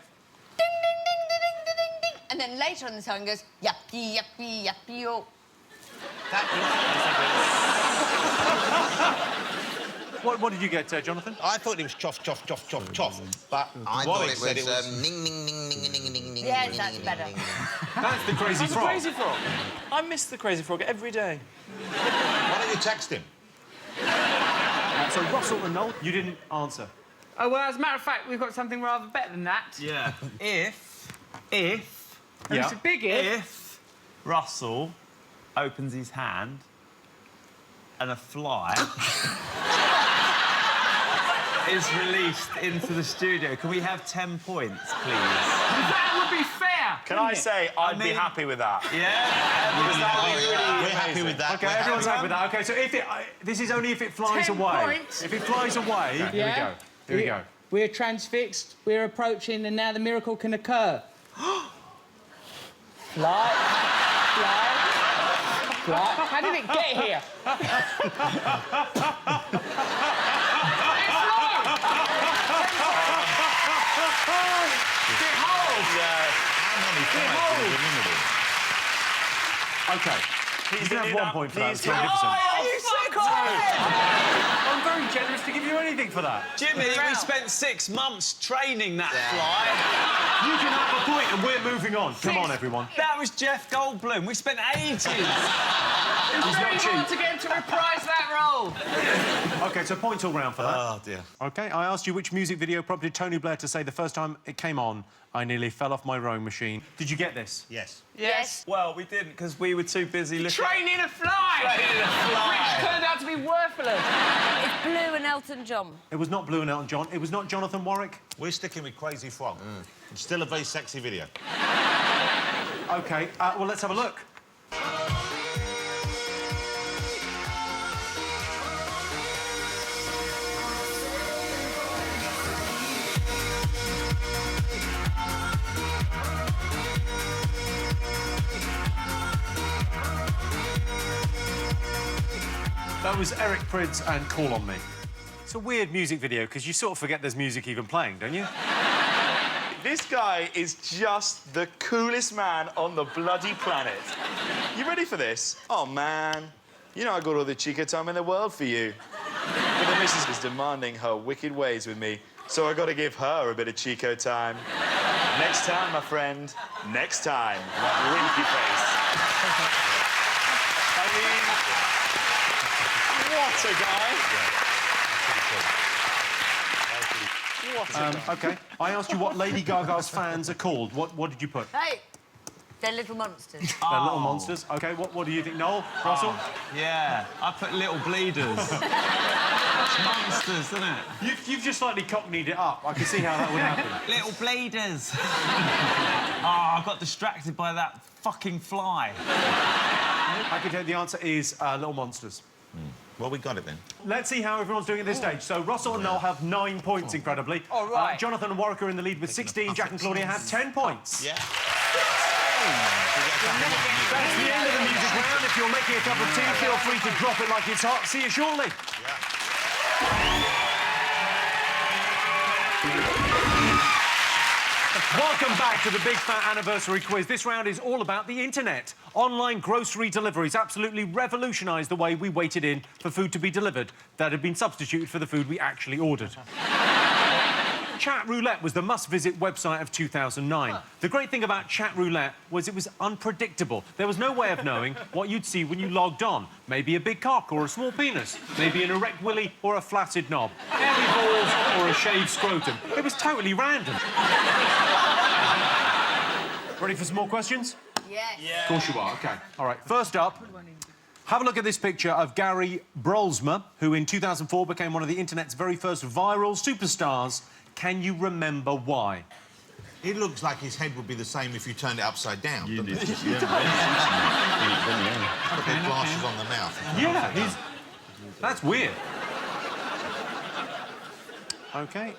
Ding, ding, ding, ding, ding, ding, ding, ding. And then later on the song goes, yappy, yappy, yappy, oh. What did you get, Jonathan? I thought it was choff, choff, choff, choff, choff. But I Warwick thought said it was... ning, ning, ning, ning, ning, ning, ning, Yes, ning, that's ning, better. ning, ning. That's the Crazy That's Frog. a Crazy Frog. I miss the Crazy Frog every day. Why don't you text him? So Russell and Noel, you didn't answer. Oh, well, as a matter of fact, we've got something rather better than that. Yeah. If And it's a big if Russell opens his hand and a fly is released into the studio, can we have 10 points, please? That would be fair. Can I say I'd be happy with that? Yeah? We're happy with that. OK, everyone's happy with that. OK, so if it... this is only if it flies 10 away. points. If it flies away... Yeah. Here we go. Here we go. We're transfixed, we're approaching, and now the miracle can occur. Fly. How did it get here? OK. You can have 1 point for that. It's magnificent. Are you sick of I'm very generous to give you anything for that. Jimmy, we spent 6 months training that fly. You can have a point and we're moving on. Come on, everyone. That was Jeff Goldblum. We spent ages. It's very hard to get him to reprise that role. OK, so points all round for that. Oh, dear. OK, I asked you which music video prompted Tony Blair to say the first time it came on, I nearly fell off my rowing machine. Did you get this? Yes. Yes. Well, we didn't, because we were too busy looking... Training a fly! Which turned out to be worthless. It's Blue and Elton John. It was not Blue and Elton John. It was not Jonathan Warwick. We're sticking with Crazy Frog. It's still a very sexy video. OK, well, let's have a look. That was Eric Prydz and Call on Me. It's a weird music video because you sort of forget there's music even playing, don't you? This guy is just the coolest man on the bloody planet. You ready for this? Oh, man. You know I got all the Chico time in the world for you. But the missus is demanding her wicked ways with me, so I got to give her a bit of Chico time. Next time, my friend. Next time. Winky face. I mean, what a guy. What a guy. OK, I asked you what Lady Gaga's fans are called. What did you put? Hey, they're little monsters. They're little monsters. OK, what do you think? Noel? Russell? Yeah, I put little bleeders. Monsters, isn't it? You've just slightly cockneyed it up. I can see how that would happen. Little bleeders. I got distracted by that fucking fly. I can tell you the answer is Little Monsters. Well, we got it then. Let's see how everyone's doing at this stage. So Russell and Noel have 9 points, incredibly. All right. Jonathan and Warwick are in the lead with 16. Jack and Claudia have 10 points. Yeah. That's the end of the music round. If you're making a cup of tea, feel free to drop it like it's hot. See you shortly. Welcome back to the Big Fat Anniversary Quiz. This round is all about the internet. Online grocery deliveries absolutely revolutionised the way we waited in for food to be delivered that had been substituted for the food we actually ordered. Chat Roulette was the must-visit website of 2009. The great thing about Chat Roulette was it was unpredictable. There was no way of knowing what you'd see when you logged on. Maybe a big cock or a small penis. Maybe an erect willy or a flaccid knob. Hairy balls or a shaved scrotum. It was totally random. Ready for some more questions? Yes. Of course you are, OK. All right, first up, have a look at this picture of Gary Brolsma, who in 2004 became one of the internet's very first viral superstars. Can you remember why? It looks like his head would be the same if you turned it upside down. You did. Put their glasses on the mouth. Yeah, that's weird. OK.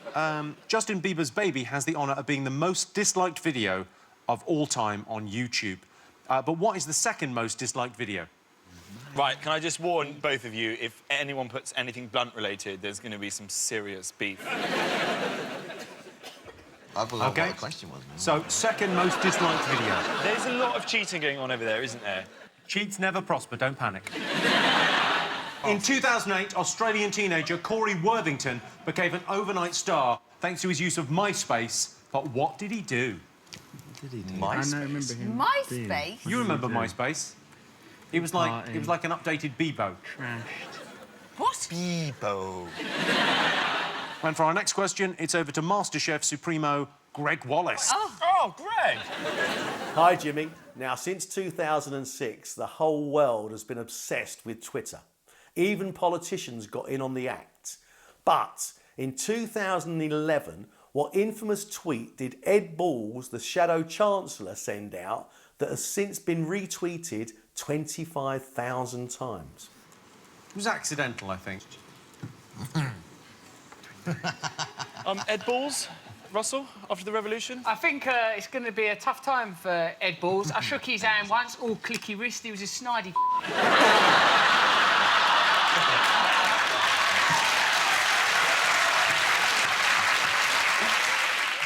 Justin Bieber's Baby has the honour of being the most disliked video of all time on YouTube. But what is the second most disliked video? Right, can I just warn both of you, if anyone puts anything blunt-related, there's going to be some serious beef. I forgot what the question was. So, second most disliked video. There's a lot of cheating going on over there, isn't there? Cheats never prosper, don't panic. In 2008, Australian teenager Corey Worthington became an overnight star thanks to his use of MySpace. But what did he do? MySpace? I remember him. MySpace? You remember MySpace? It was like an updated Bebo. What? Bebo. And for our next question, it's over to MasterChef Supremo Greg Wallace. Oh, Greg! Hi, Jimmy. Now, since 2006, the whole world has been obsessed with Twitter. Even politicians got in on the act. But in 2011, what infamous tweet did Ed Balls, the Shadow Chancellor, send out that has since been retweeted 25,000 times? It was accidental, I think. Ed Balls, Russell, after the revolution? I think it's going to be a tough time for Ed Balls. I shook his hand once, all clicky wrist. He was a snidey.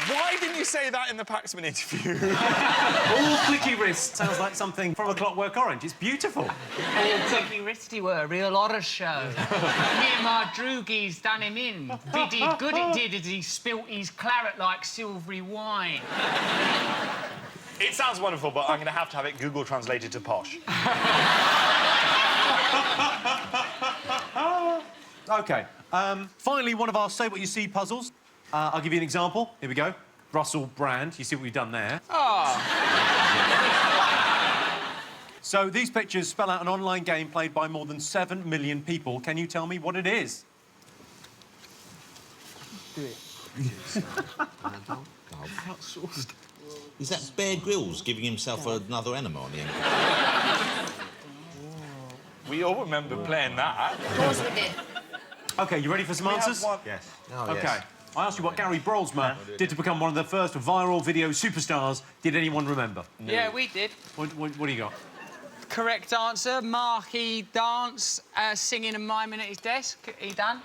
Why didn't you say that in the Paxman interview? All clicky wrist sounds like something from A Clockwork Orange. It's beautiful. All clicky wristy were a real horror show. Me and my droogies done him in. Biddy good it did as he spilt his claret like silvery wine. It sounds wonderful, but I'm going to have it Google translated to posh. OK. Finally, one of our Say What You See puzzles. I'll give you an example. Here we go. Russell Brand. You see what we've done there? So these pictures spell out an online game played by more than 7 million people. Can you tell me what it is? Do it. Is that Bear Grylls giving himself another enema on the end? We all remember playing that. Of course we did. OK, you ready for some answers? Yes. OK. I asked you what Gary Brolsma did to become one of the first viral video superstars. Did anyone remember? No. Yeah, we did. What do you got? Correct answer. Marky dance, singing and miming at his desk. He done.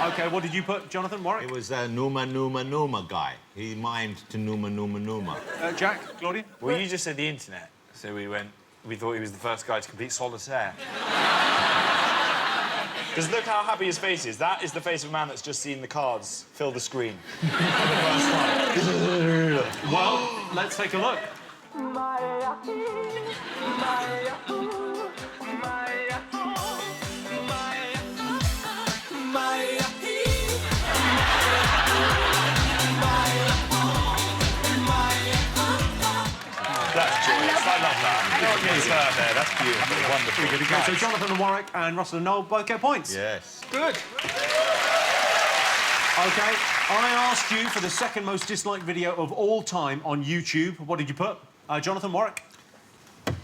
OK, what did you put, Jonathan? Warwick? It was Numa Numa Numa guy. He mimed to Numa Numa Numa. Jack, Claudia? Well, you just said the internet, so we thought he was the first guy to complete solitaire. Because look how happy his face is. That is the face of a man that's just seen the cards fill the screen. Well, let's take a look. That's joyous. I love that. It's her there. That's beautiful. Wonderful. Good to go. So Jonathan and Warwick and Russell and Noel both get points. Yes. Good. OK, I asked you for the second most disliked video of all time on YouTube. What did you put? Jonathan, Warwick? Right,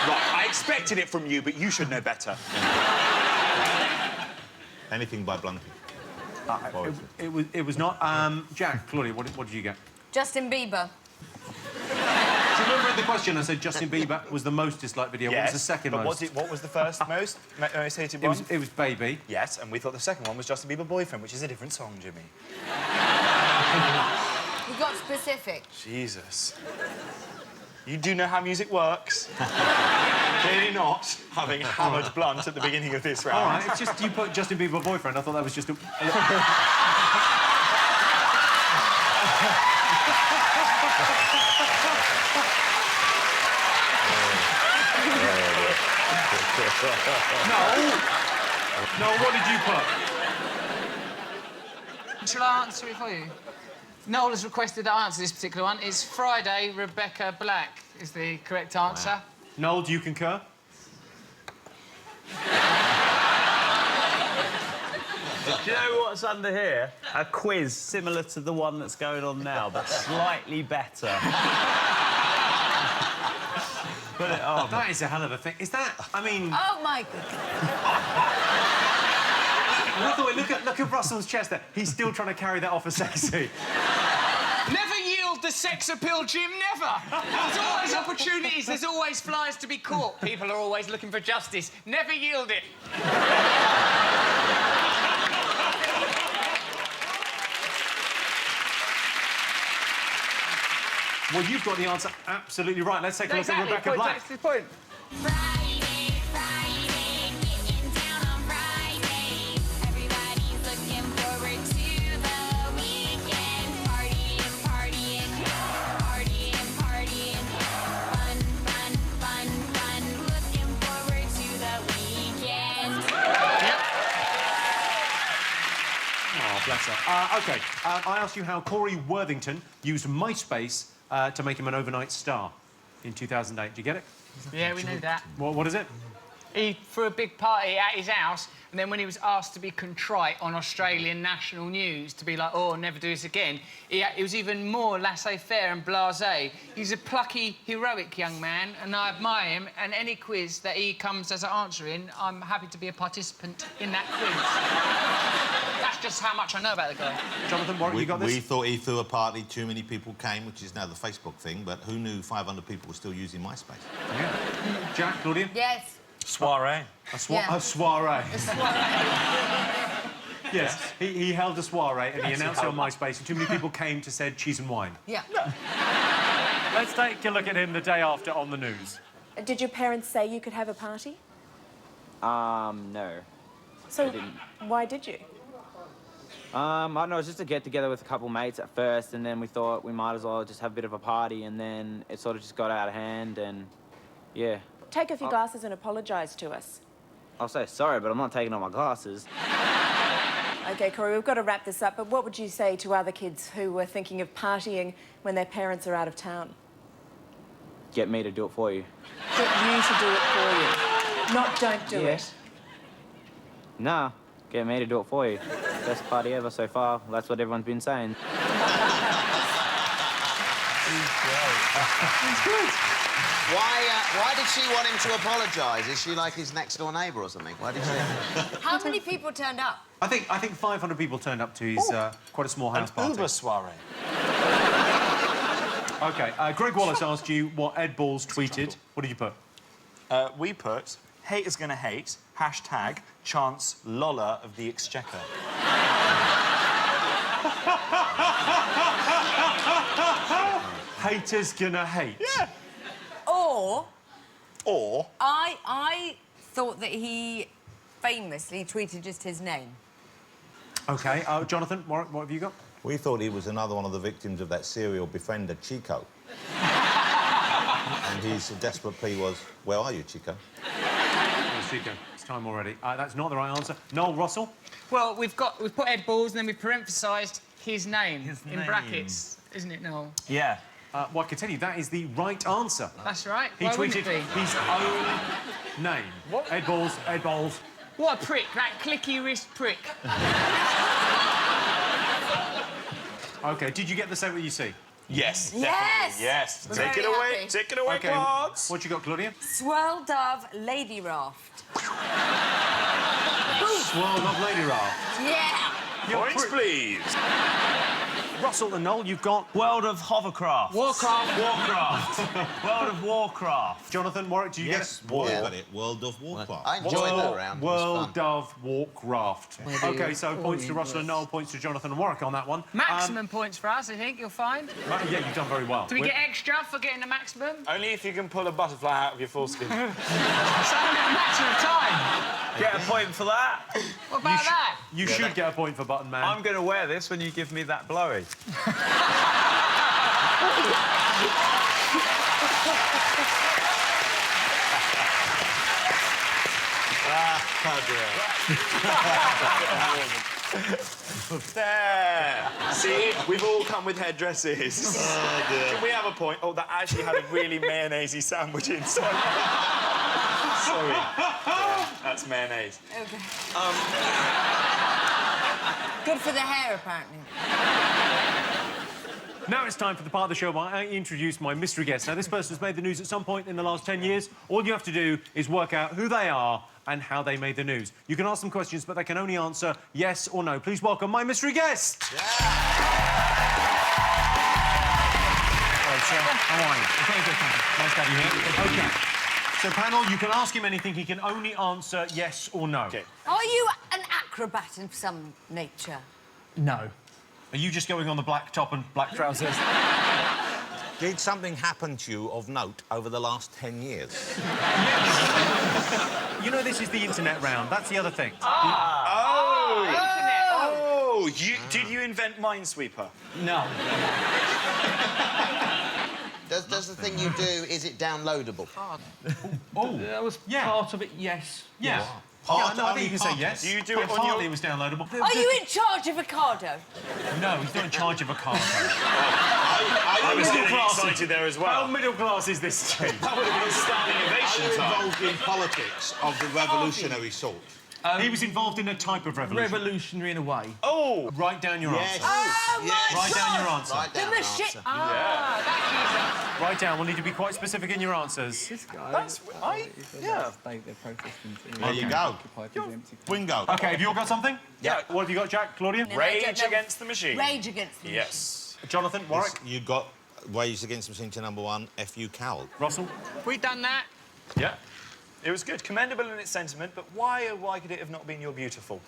I expected it from you, but you should know better. Anything by Blunty. It was not. Jack, Claudia, what did you get? Justin Bieber. Do you remember the question? I said Justin Bieber was the most disliked video. Yes, What was the second but most? what was the first most hated one? It was Baby. Yes, and we thought the second one was Justin Bieber Boyfriend, which is a different song, Jimmy. You got specific. Jesus. You do know how music works. Clearly not, having hammered Blunt at the beginning of this round. All right, it's just you put Justin Bieber Boyfriend. I thought that was just a... No, what did you put? Shall I answer it for you? Noel has requested that I answer this particular one. It's Friday, Rebecca Black is the correct answer. Wow. Noel, do you concur? Do you know what's under here? A quiz similar to the one that's going on now, but slightly better. Put it on. That is a hell of a thing. Is that... I mean... Oh, my God. And I thought, look at Russell's chest there. He's still trying to carry that off as sexy. Never yield the sex appeal, Jim, never! There's always opportunities, there's always flies to be caught. People are always looking for justice. Never yield it. Well, you've got the answer absolutely right. Let's take a look at Rebecca Black. That's the point. Bless her. OK, I asked you how Corey Worthington used MySpace to make him an overnight star in 2008. Do you get it? Yeah, we know that. What is it? He threw a big party at his house, and then when he was asked to be contrite on Australian national news, to be like, oh, I'll never do this again, he was even more laissez-faire and blasé. He's a plucky, heroic young man, and I admire him, and any quiz that he comes as an answer in, I'm happy to be a participant in that quiz. That's just how much I know about the guy. Jonathan, Warwick, you got this? We thought he threw a party, too many people came, which is now the Facebook thing, but who knew 500 people were still using MySpace? Yeah. Jack, Claudia? Yes. Soiree. A soiree. A soiree. Yes, he held a soiree and he Yes, announced it on MySpace, and too many people came to said cheese and wine. Yeah. Let's take a look at him the day after on the news. Did your parents say you could have a party? No. So, why did you? I don't know, it was just a get-together with a couple mates at first, and then we thought we might as well just have a bit of a party, and then it sort of just got out of hand, and yeah. Take off your glasses and apologise to us. I'll say sorry, but I'm not taking off my glasses. OK, Corey, we've got to wrap this up, but what would you say to other kids who were thinking of partying when their parents are out of town? Get me to do it for you. Get you to do it for you. Not don't do it. Nah, get me to do it for you. Best party ever so far. That's what everyone's been saying. He's good. Why did she want him to apologise? Is she like his next-door neighbour or something? Why did she... How many people turned up? I think 500 people turned up to his quite a small house party. Uber soiree. OK, Greg Wallace asked you what Ed Balls tweeted. What did you put? We put, hate is gonna hate, hashtag Chance Lola of the Exchequer. Haters gonna hate. Yeah. Or I thought that he famously tweeted just his name. OK, Jonathan, what have you got? We thought he was another one of the victims of that serial befriender, Chico. And his desperate plea was, where are you, Chico? Where's Chico? It's time already. That's not the right answer. Noel Russell? Well, we've put Ed Balls, and then we've parenthesised his name in name. brackets, isn't it, Noel? Yeah. Well, I can tell you that is the right answer. That's right. He Why wouldn't tweeted it be? his own name. What? Ed Balls, Ed Balls. What a prick, that clicky wrist prick. OK, did you get the same what you see? Yes, Yes! Yes. We're Take very it away, happy. take it away, Clarks. What you got, Claudia? Swirl Dove Lady Raft. Swirl Dove Lady Raft. Yeah! Points, please. Russell and Noel, you've got... World of Hovercraft. Warcraft. World of Warcraft. Jonathan, Warwick, do you Yes, get it? Warwick got it. World of Warcraft. I enjoyed that round. It was World fun. of Warcraft. OK, so points to Russell and Noel, points to Jonathan and Warwick on that one. Maximum points for us, I think, you'll find. Yeah, you've done very well. Do we get extra for getting the maximum? Only if you can pull a butterfly out of your foreskin. So only a matter of time. Get a point for that. What about that? You should get a point for Button Man. I'm going to wear this when you give me that blowy. There. See, we've all come with headdresses. Can we have a point? Oh, that actually had a really mayonnaise-y sandwich inside. Sorry. Yeah, that's mayonnaise. OK. Good for the hair, apparently. Now it's time for the part of the show where I introduce my mystery guest. Now, this person has made the news at some point in the last 10 years. All you have to do is work out who they are and how they made the news. You can ask them questions, but they can only answer yes or no. Please welcome my mystery guest. Hello, sir. How are you? Okay, good, thank you. Nice to have you here. OK. So, panel, you can ask him anything. He can only answer yes or no. OK. Are you an acrobat of some nature? No. Are you just going on the black top and black trousers? Did something happen to you of note over the last 10 years? You know, this is the internet round. That's the other thing. Oh, did you invent Minesweeper? No. Does the thing you do, is it downloadable? Oh, that was part of it, yes. Yeah. Part I think you can say yes. Do you do it on partly your... it was downloadable. Are you in charge of Ocado? No, he's not in charge of a car. I was getting excited there as well. How middle class is this team? That would have been standing Are ovation you time. involved in politics of the revolutionary sort? He was involved in a type of revolution. Revolutionary in a way. Oh! Write down your answer. Yes. Write down your answer. Write down The an machine. answer. Write down. We'll need to be quite specific in your answers. That's... Yeah. There you go. Wingo. OK, have you all got something? Yeah. What have you got, Jack? Claudia? Rage Against the Machine. Rage Against the Machine. Yes. Jonathan? Warwick? You got Rage Against the Machine to #1, F.U. Cowell. Russell? We done that? Yeah. It was good. Commendable in its sentiment, but why could it have not been You're Beautiful?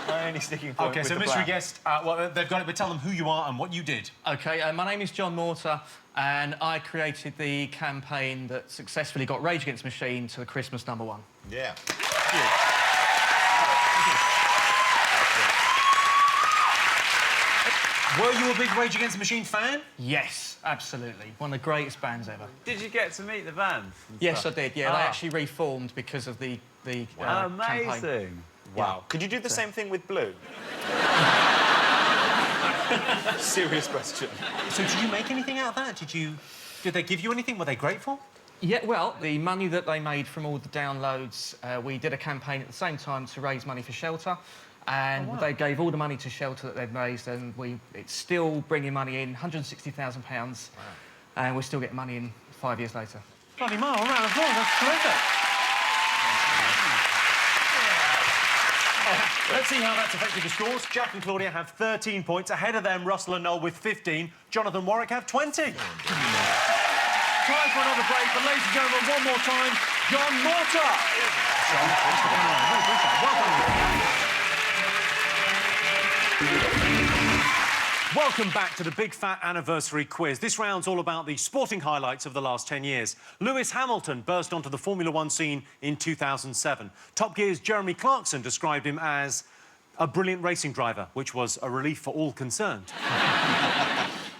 My only sticking point OK, with so the mystery plan. guest, well, they've got it, but tell them who you are and what you did. OK, my name is John Mortar, and I created the campaign that successfully got Rage Against the Machine to the Christmas #1. Yeah. Were you a big Rage Against the Machine fan? Yes, absolutely. One of the greatest bands ever. Did you get to meet the band? Yes, I did, yeah. They actually reformed because of the campaign. Amazing. Wow. Could you do the same thing with Blue? Serious question. So did you make anything out of that? Did they give you anything? Were they grateful? Yeah, well, the money that they made from all the downloads, we did a campaign at the same time to raise money for shelter. And they gave all the money to shelter that they'd raised, and it's still bringing money in, £160,000. Wow. And we're still getting money in 5 years later. Bloody Mar, a round of applause, that's terrific. Let's see how that's affected the scores. Jack and Claudia have 13 points. Ahead of them, Russell and Noel with 15. Jonathan Warwick have 20. Time for another break, but ladies and gentlemen, one more time, John Mortar. Welcome. Welcome back to the Big Fat Anniversary Quiz. This round's all about the sporting highlights of the last 10 years. Lewis Hamilton burst onto the Formula One scene in 2007. Top Gear's Jeremy Clarkson described him as a brilliant racing driver, which was a relief for all concerned.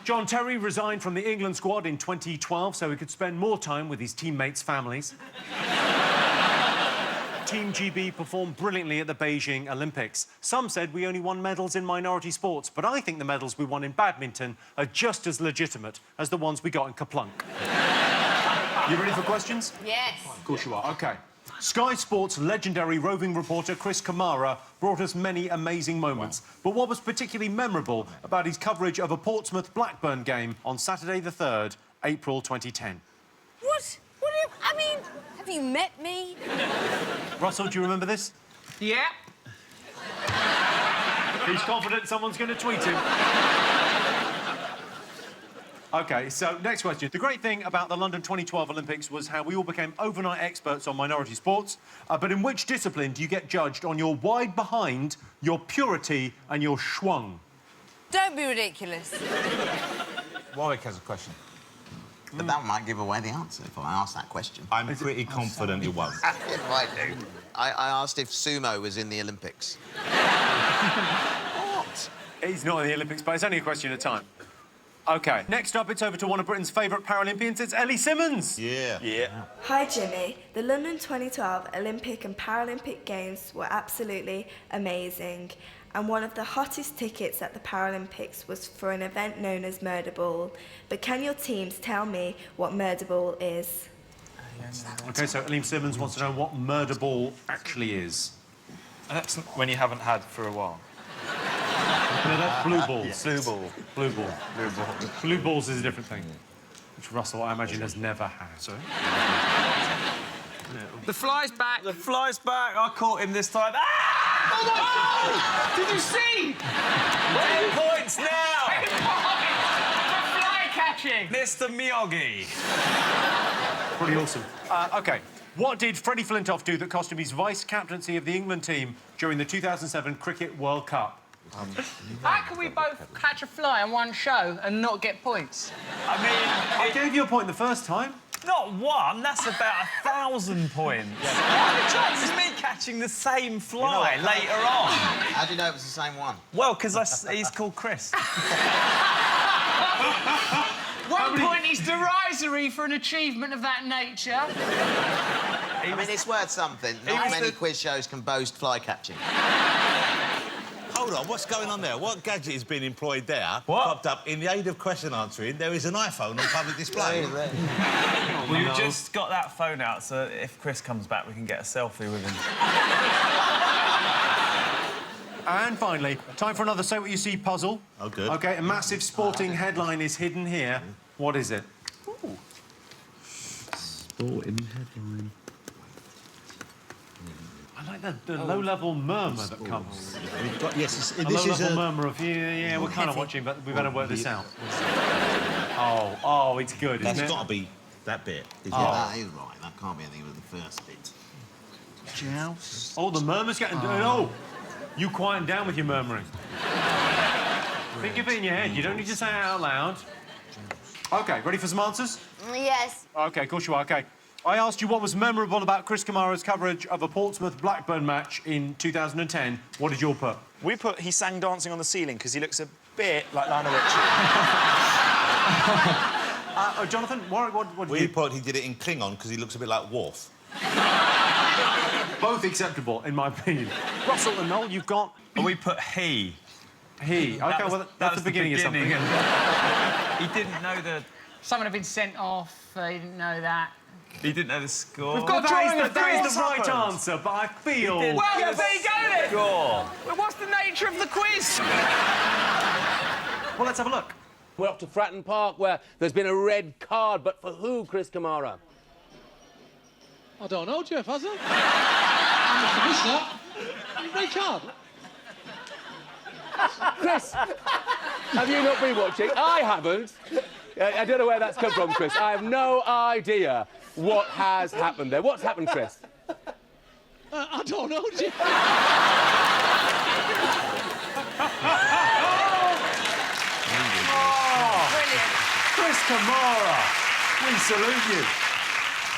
John Terry resigned from the England squad in 2012 so he could spend more time with his teammates' families. Team GB performed brilliantly at the Beijing Olympics. Some said we only won medals in minority sports, but I think the medals we won in badminton are just as legitimate as the ones we got in Kaplunk. You ready for questions? Yes. Of course you are. OK. Sky Sports legendary roving reporter Chris Kamara brought us many amazing moments. But what was particularly memorable about his coverage of a Portsmouth-Blackburn game on Saturday the 3rd, April 2010? What? I mean, have you met me? Russell, do you remember this? Yeah. He's confident someone's going to tweet him. OK, so next question. The great thing about the London 2012 Olympics was how we all became overnight experts on minority sports. But in which discipline do you get judged on your wide behind, your purity and your schwung? Don't be ridiculous. Warwick has a question. But that might give away the answer if I ask that question. I'm pretty confident it won't. It might do. I asked if sumo was in the Olympics. What? He's not in the Olympics, but it's only a question of time. OK, next up, it's over to one of Britain's favourite Paralympians. It's Ellie Simmons. Yeah. Yeah. Hi, Jimmy. The London 2012 Olympic and Paralympic Games were absolutely amazing. And one of the hottest tickets at the Paralympics was for an event known as Murder Ball. But can your teams tell me what Murder Ball is? OK, so Ellie Simmons wants to know what Murder Ball actually is. That's when you haven't had for a while. No, that's blue balls. Yes. Blue ball. Blue ball. Blue ball. Blue balls is a different thing, which Russell, I imagine, has never had. Sorry? The fly's back. The fly's back. I caught him this time. Ah! Oh, my God! Did you see? 10 points now! 10 points for fly catching. Mr. Miyagi. Pretty awesome. OK, what did Freddie Flintoff do that cost him his vice-captaincy of the England team during the 2007 Cricket World Cup? How can we both catch a fly in one show and not get points? I mean... I gave you a point the first time. Not one, that's about 1,000 points. What are the chances of me catching the same fly later on? How do you know it was the same one? Well, because he's called Chris. 1 point is derisory for an achievement of that nature. I mean, it's worth something. Not many quiz shows can boast fly catching. Hold on, what's going on there? What gadget is being employed there? What? Popped up in the aid of question answering. There is an iPhone on public display. We've just got that phone out, so if Chris comes back, we can get a selfie with him. And finally, time for another Say What You See puzzle. Oh, good. OK, a massive sporting headline is hidden here. What is it? Sporting headline. I like the low-level murmur that comes. We've got, yes, A low-level murmur of, yeah, we're kind of watching, but we better work this out. Oh, it's good, isn't it? That's got to be that bit. That is right. That can't be anything but the first bit. Joust. Oh, the murmur's getting... Oh, you quieten down with your murmuring. Think of it in your head. You don't need to say it out loud. OK, ready for some answers? Yes. OK, of course you are. OK. I asked you what was memorable about Chris Kamara's coverage of a Portsmouth-Blackburn match in 2010. What did you all put? We put he sang Dancing on the Ceiling because he looks a bit like Lionel Richie. Jonathan, what did We you... put he did it in Klingon because he looks a bit like Worf. Both acceptable, in my opinion. Russell and Noel, you've got... And we put he. He. OK, well, that's the beginning of something. He didn't know the... Someone had been sent off. He didn't know that. He didn't know the score. We've got drawing of that is course. the right answer, but I feel... Well, there you go then. Score. Well, what's the nature of the quiz? Well, let's have a look. We're off to Fratton Park, where there's been a red card, but for who, Chris Kamara? I don't know, Jeff, has it? Red card. Chris, have you not been watching? I haven't. I don't know where that's come from, Chris. I have no idea what has happened there. What's happened, Chris? I don't know, Jeff. Brilliant. Chris Kamara, we salute you.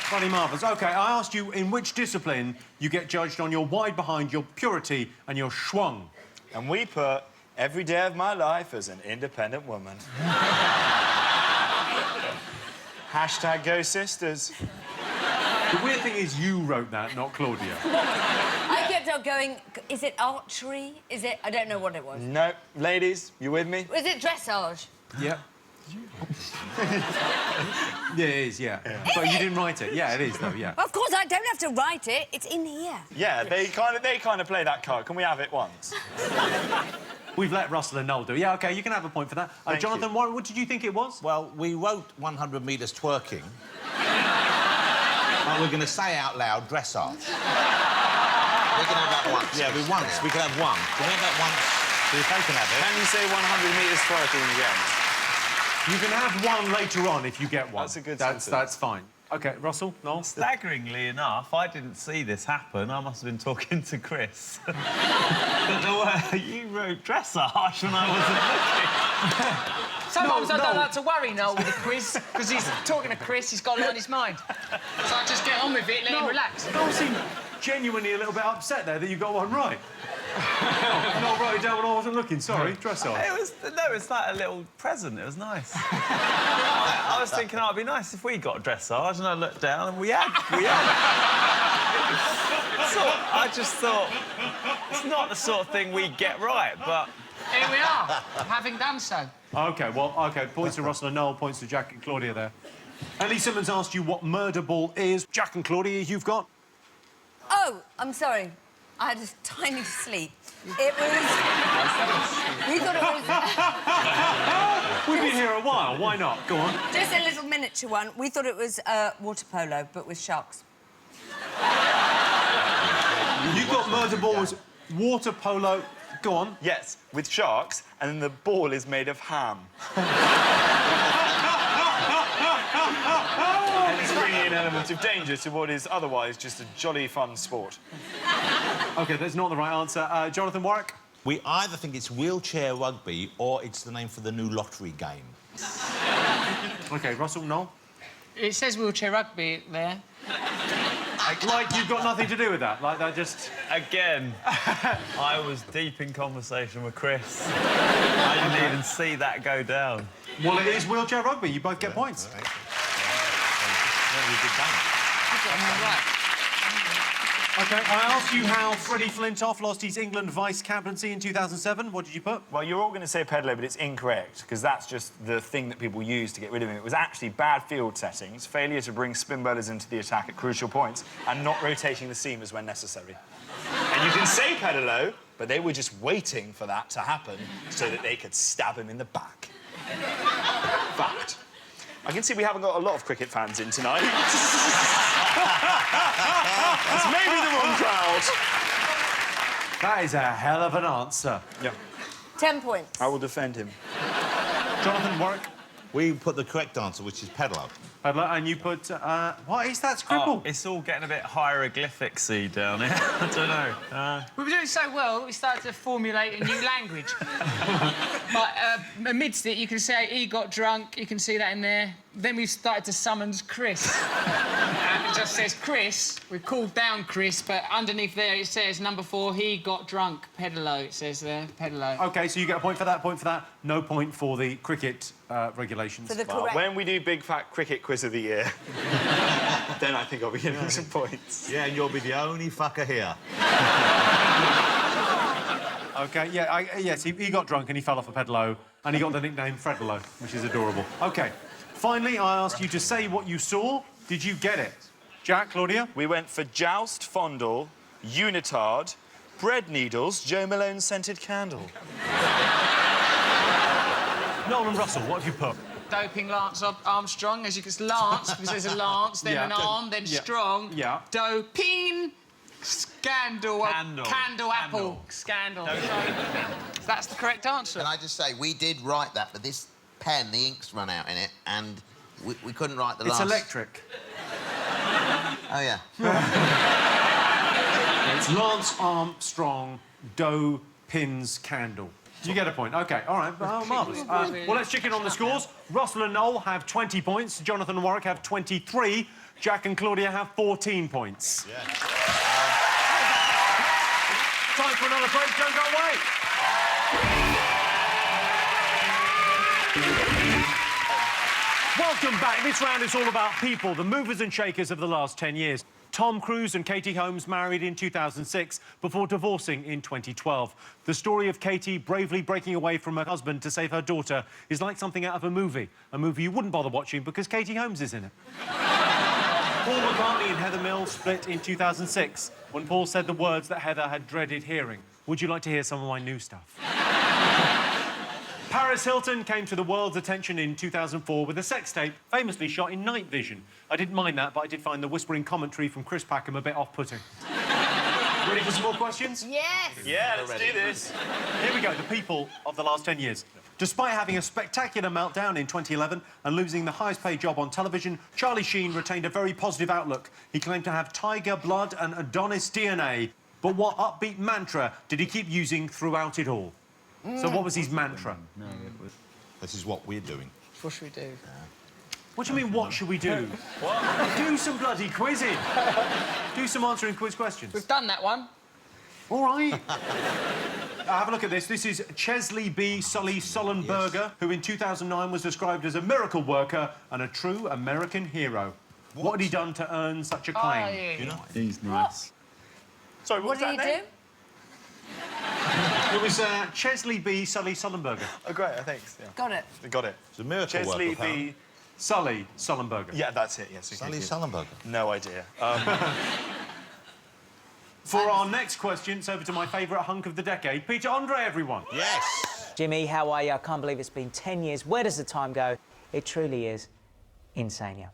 Bloody marvellous. OK, I asked you in which discipline you get judged on your wide behind, your purity and your schwung. And we put every day of my life as an independent woman. Hashtag Go Sisters. The weird thing is you wrote that, not Claudia. I kept on going, is it archery? Is it... I don't know what it was. No, ladies, you with me? Was it dressage? Yeah. Yeah, it is, yeah. But you didn't write it. Yeah, it is, though, yeah. Of course, I don't have to write it. It's in here. Yeah, they kind of play that card. Can we have it once? We've let Russell and Noel do it. Yeah, OK, you can have a point for that. Jonathan, what did you think it was? Well, we wrote 100 metres twerking. But we're going to say out loud dressage. We can have that once. Yeah, we can have one. Can we have that once? See if they can have it. Can you say 100 metres triathlon again? You can have one later on if you get one. That's a good That's sentence. fine. OK, Russell, Noel? Staggeringly enough, I didn't see this happen. I must have been talking to Chris. But the way you wrote dressage when I wasn't looking. Sometimes I don't like to worry Noel with a quiz, because he's talking to Chris, he's got it on his mind. So I just get on with it, let him relax. Noel seemed genuinely a little bit upset there that you got one right. Noel wrote it down when I wasn't looking, sorry. Dressage. It's like a little present. It was nice. I was thinking, oh, it'd be nice if we got dressage, and I looked down and we had. So I just thought, it's not the sort of thing we get right, but... Here we are, having done so. OK, well, OK, points to Russell and Noel, points to Jack and Claudia there. Ellie Simmons asked you what murder ball is. Jack and Claudia, you've got? Oh, I'm sorry. I had a tiny sleep. It was... we thought it was... We've been here a while, why not? Go on. Just a little miniature one. We thought it was water polo, but with sharks. You got murder ball was water polo. Go on. Yes, with sharks, and then the ball is made of ham. And it's bringing an element of danger to what is otherwise just a jolly fun sport. OK, that's not the right answer. Jonathan Warwick? We either think it's wheelchair rugby or it's the name for the new lottery game. OK, Russell, Noel? It says wheelchair rugby there. Like you've got nothing to do with that? Like that just... Again, I was deep in conversation with Chris. I didn't even see that go down. Well, it is wheelchair rugby. You both get points. Very good game. OK, I asked you how Freddie Flintoff lost his England vice-captaincy in 2007. What did you put? Well, you're all going to say Pedalo, but it's incorrect, because that's just the thing that people use to get rid of him. It was actually bad field settings, failure to bring spin bowlers into the attack at crucial points, and not rotating the seamers when necessary. And you can say Pedalo, but they were just waiting for that to happen so that they could stab him in the back. Fact. I can see we haven't got a lot of cricket fans in tonight. It's maybe the wrong crowd. That is a hell of an answer. Yeah. 10 points. I will defend him. Jonathan Warwick? We put the correct answer, which is pedalo. Pedalo, and you put... what is that scribble? Oh, it's all getting a bit hieroglyphic-y down here. I don't know. We were doing so well that we started to formulate a new language. But amidst it, you can say he got drunk, you can see that in there. Then we started to summons Chris. And it just says Chris. We've called down Chris, but underneath there it says number 4, he got drunk. Pedalo, it says there, Pedalo. OK, so you get a point for that, No point for the cricket regulations. For the Well, correct... when we do Big Fat Cricket Quiz of the Year, then I think I'll be getting some points. Yeah, and you'll be the only fucker here. OK, yeah, yes, he got drunk and he fell off a pedalo, and he got the nickname Fredalo, which is adorable. OK, finally, I asked you to say what you saw. Did you get it? Jack, Claudia? We went for joust, fondle, unitard, bread needles, Joe Malone scented candle. Noel and Russell, what have you put? Doping Lance Armstrong, as you can... Lance, because there's a lance, then an arm, then strong. Yeah. Doping... Scandal. Candle apple. Scandal. That's the correct answer. Can I just say, we did write that, but this pen, the ink's run out in it, and we couldn't write the last... It's electric. Oh, yeah. It's Lance Armstrong, Doe Pins Candle. You get a point. OK, all right. Marvellous. Well, let's check in on the scores. Russell and Noel have 20 points. Jonathan and Warwick have 23. Jack and Claudia have 14 points. Yeah. Time for another break. Don't go away. Welcome back. This round is all about people, the movers and shakers of the last 10 years. Tom Cruise and Katie Holmes married in 2006 before divorcing in 2012. The story of Katie bravely breaking away from her husband to save her daughter is like something out of a movie you wouldn't bother watching because Katie Holmes is in it. Paul McCartney and Heather Mills split in 2006 when Paul said the words that Heather had dreaded hearing. Would you like to hear some of my new stuff? Paris Hilton came to the world's attention in 2004 with a sex tape famously shot in night vision. I didn't mind that, but I did find the whispering commentary from Chris Packham a bit off-putting. Ready for some more questions? Yes. Yeah, let's do this. Here we go, the people of the last 10 years. Despite having a spectacular meltdown in 2011 and losing the highest-paid job on television, Charlie Sheen retained a very positive outlook. He claimed to have tiger blood and Adonis DNA. But what upbeat mantra did he keep using throughout it all? So what was his mantra? This is what we're doing. What should we do? What do you mean, what should we do? What? Do some bloody quizzing. Do some answering quiz questions. We've done that one. All right. Have a look at this. This is Chesley B. Sully Sullenberger, who in 2009 was described as a miracle worker and a true American hero. What had he done to earn such a claim? Oh, yeah. Do you know? He's nice. Sorry, What did he do? It was Chesley B. Sully Sullenberger. Oh, great, thanks. Yeah. Got it. Got it. It's a miracle Chesley worker, B. Sully Sullenberger. Yeah, that's it, yes. Sully Sullenberger. No idea. For our next question, it's over to my favourite hunk of the decade, Peter Andre, everyone. Yes. Jimmy, how are you? I can't believe it's been 10 years. Where does the time go? It truly is insane, yeah.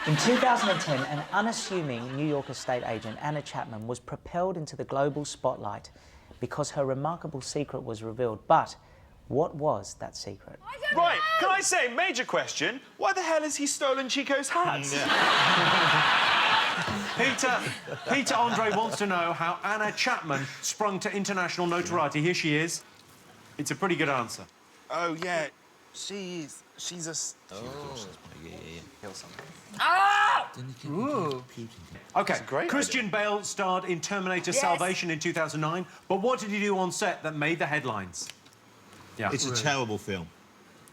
In 2010, an unassuming New York estate agent, Anna Chapman, was propelled into the global spotlight because her remarkable secret was revealed. But what was that secret? Right, can I say, major question, why the hell has he stolen Chico's hat? Peter Andre wants to know how Anna Chapman sprung to international notoriety. Here she is. It's a pretty good answer. Oh, yeah. She's a... Ah! Ooh. OK, Christian Bale starred in Terminator Salvation in 2009, but what did he do on set that made the headlines? Yeah. It's a terrible film.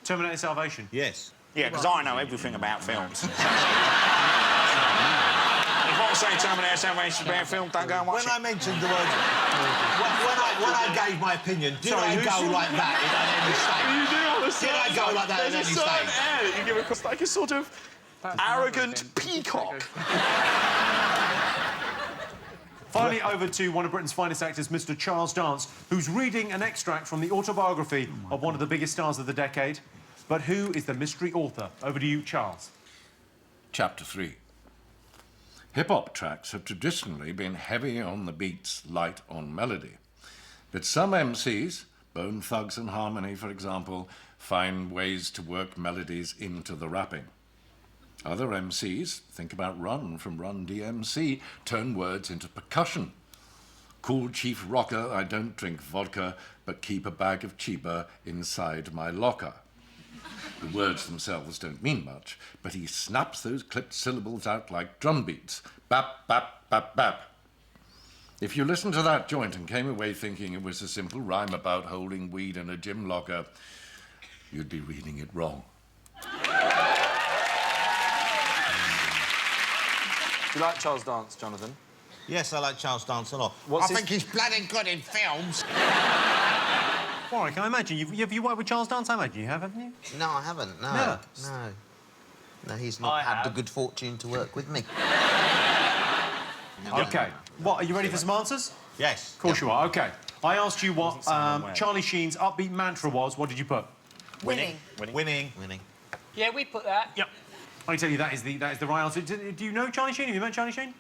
Terminator Salvation? Yes. Yeah, because I know everything about films. If I say Terminator Salvation is a bad film, don't go and watch When I mentioned the word... when I gave my opinion, did I go like that in any stage? You do on the Did I go like that in any There's a certain stage? air that you give across, like a sort of arrogant peacock. Finally, over to one of Britain's finest actors, Mr. Charles Dance, who's reading an extract from the autobiography of one of the biggest stars of the decade. But who is the mystery author? Over to you, Charles. Chapter 3. Hip-hop tracks have traditionally been heavy on the beats, light on melody. But some MCs, Bone Thugs and Harmony, for example, find ways to work melodies into the rapping. Other MCs, think about Run from Run DMC, turn words into percussion. Cool Chief Rocker, I don't drink vodka, but keep a bag of Chiba inside my locker. The words themselves don't mean much, but he snaps those clipped syllables out like drum beats. Bap, bap, bap, bap. If you listened to that joint and came away thinking it was a simple rhyme about holding weed in a gym locker, you'd be reading it wrong. Do you like Charles Dance, Jonathan? Yes, I like Charles Dance a lot. What's I his- think he's bloody good in films. Warwick, I imagine have you worked with Charles Dance? I imagine you have, haven't you? No, I haven't. No. Never? No. No, he's not had the good fortune to work with me. OK. What, are you ready for some answers? Yes. Of course you are. OK. I asked you what Charlie Sheen's upbeat mantra was. What did you put? Winning. Winning. Yeah, we put that. Yep. I can tell you that is the right answer. Do you know Charlie Sheen? Have you met Charlie Sheen?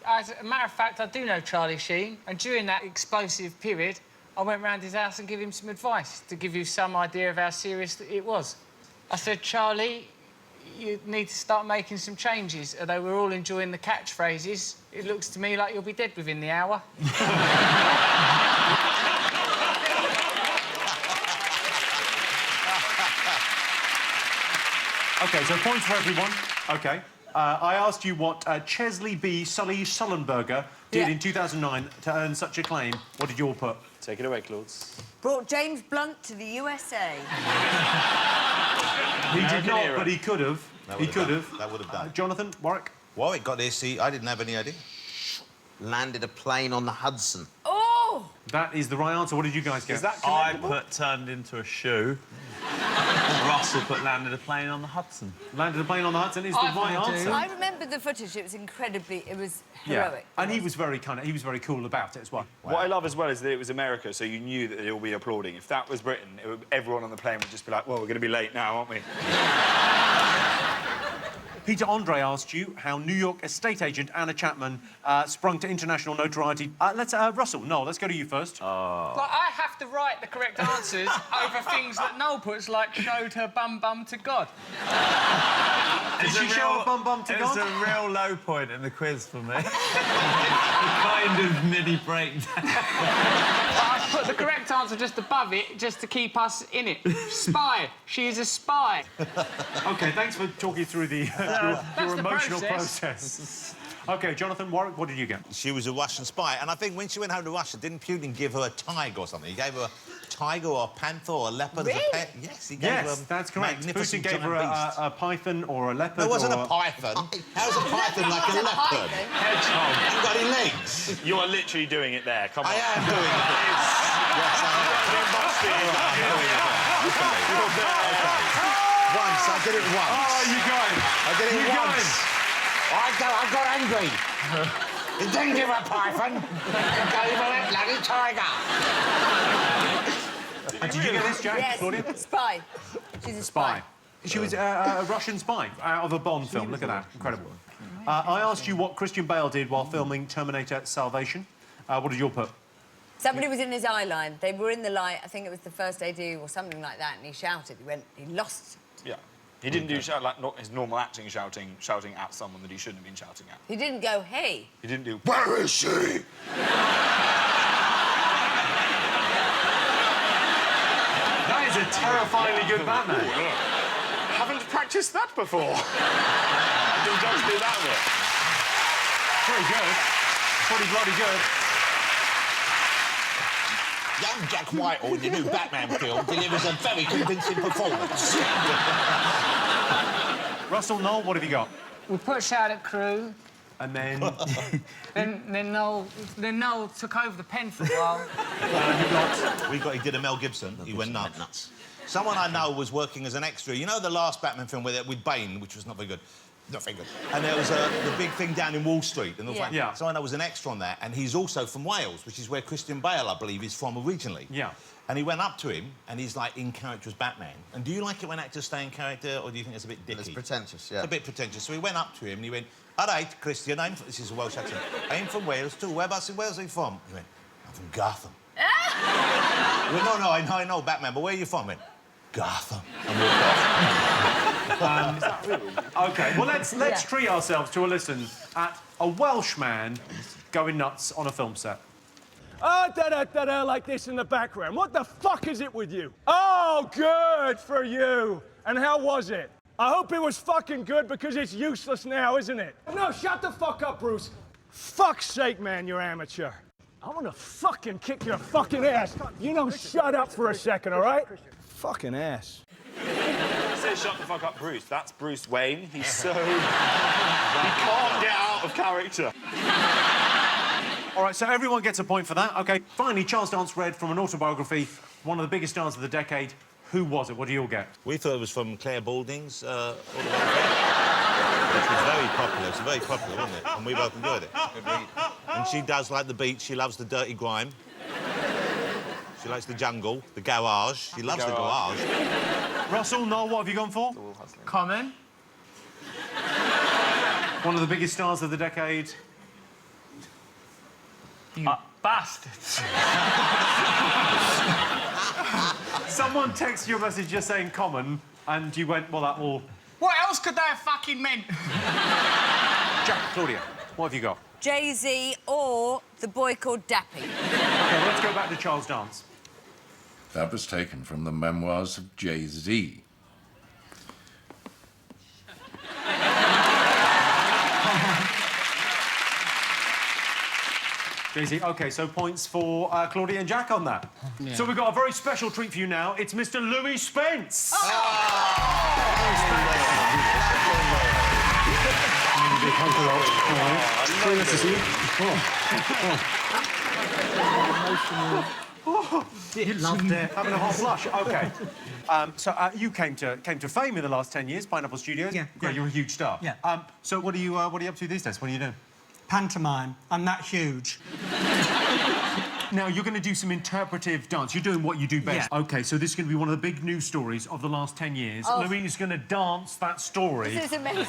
As a matter of fact, I do know Charlie Sheen, and during that explosive period, I went round his house and gave him some advice to give you some idea of how serious it was. I said, Charlie, you need to start making some changes. Although we're all enjoying the catchphrases, it looks to me like you'll be dead within the hour. OK, so points for everyone. OK. I asked you what Chesley B. Sully Sullenberger did in 2009 to earn such a claim. What did you all put? Take it away, Claude. Brought James Blunt to the USA. He did not, but he could have. He could have. That would have done. Jonathan, Warwick? Warwick got this. See, I didn't have any idea. Landed a plane on the Hudson. Oh! That is the right answer. What did you guys get? Is that I put turned into a shoe. Russell put landed a plane on the Hudson. Landed a plane on the Hudson is the right answer. I remember the footage. It was incredibly... It was Yeah, heroic. and he was very cool about it as well. What I love as well is that it was America, so you knew that they'd all be applauding. If that was Britain, everyone on the plane would just be like, well, we're going to be late now, aren't we? Peter Andre asked you how New York estate agent Anna Chapman sprung to international notoriety. Russell, Noel, let's go to you first. Like, I have to write the correct answers over things that Noel puts, like showed her bum to God. Did she show her bum to God? It's a real low point in the quiz for me. Kind of mini breakdown. I put the correct answer just above it, just to keep us in it. Spy. She is a spy. OK, thanks for talking through the, your emotional process. OK, Jonathan, Warwick, what did you get? She was a Russian spy, and I think when she went home to Russia, didn't Putin give her a tiger or something? He gave her a tiger or a panther or a leopard as a pet? Yes, he gave her a that's correct. magnificent Putin gave her a python or a leopard. No, it wasn't a python. How's a python like a leopard? Hedgehog. You've got any legs? You are literally doing it there. Come on. I am doing it. Yes, I am. Once, I did it once. Oh, you got it. I did it once. I got angry. He didn't give a python. He gave her a bloody tiger. Did you get this, Jack? Yes, Claudia? spy. She's a spy. She was a Russian spy out of a Bond film. Look at that. Incredible. I asked you what Christian Bale did while filming Terminator Salvation. What did you put? Somebody was in his eye line. They were in the light. I think it was the first AD or something like that, and he shouted. He lost. Yeah. He didn't do like not his normal acting, shouting at someone that he shouldn't have been shouting at. He didn't go, hey. He didn't do, where is she? That is a terrifyingly good Batman. Haven't practiced that before. You'll just do that bit. Very good. Pretty bloody good. Young Jack Whitehall in the new Batman film delivers a very convincing performance. Russell, Noel, what have you got? We put shout at crew. And then... then Noel took over the pen for a while. He did a Mel Gibson. He went nuts. Someone I know was working as an extra. You know the last Batman film with Bane, which was not very good? Not very good. And there was the big thing down in Wall Street. And so I know was an extra on that. And he's also from Wales, which is where Christian Bale, I believe, is from originally. Yeah. And he went up to him, and he's, like, in character as Batman. And do you like it when actors stay in character, or do you think it's a bit dicky? It's pretentious, yeah. It's a bit pretentious. So he went up to him, and he went, all right, Christian, this is a Welsh accent. I'm from Wales, too. Whereabouts in Wales are you from? He went, I'm from Gotham. He went, no, I know Batman, but where are you from? He went, Gotham. And walked off. OK, well, let's treat ourselves to a listen at a Welsh man going nuts on a film set. Da-da-da-da, like this in the background. What the fuck is it with you? Oh, good for you. And how was it? I hope it was fucking good because it's useless now, isn't it? No, shut the fuck up, Bruce. Fuck's sake, man, you're amateur. I want to fucking kick your fucking ass. You know, shut up for a second, all right? Fucking ass. Say shut the fuck up, Bruce. That's Bruce Wayne. He's so... he can't get out of character. All right, so everyone gets a point for that. OK, finally, Charles Dance read from an autobiography, one of the biggest stars of the decade. Who was it? What do you all get? We thought it was from Claire Balding's autobiography, which was very popular. It's very popular, wasn't it? And we both enjoyed it. And she does like the beach. She loves the dirty grime. She likes the jungle, the garage. She loves the garage. Russell, Noel, what have you gone for? Common. One of the biggest stars of the decade. You bastards. Someone texted you a message just saying common, and you went, well, that will... What else could they have fucking meant? Jack, Claudia, what have you got? Jay-Z or the boy called Dappy. OK, well, let's go back to Charles Dance. That was taken from the memoirs of Jay-Z. Jay-Z, OK, so points for Claudia and Jack on that. Yeah. So we've got a very special treat for you now. It's Mr. Louis Spence. Very nice to see you. You loved it. Having a hot flush. OK. So you came to fame in the last 10 years, Pineapple Studios. Yeah. Yeah, you're a huge star. Yeah. So what are you up to these days? What are you doing? Pantomime. I'm that huge. Now, you're going to do some interpretive dance. You're doing what you do best. Yeah. OK, so this is going to be one of the big news stories of the last 10 years. Oh. Louis is going to dance that story. This is amazing.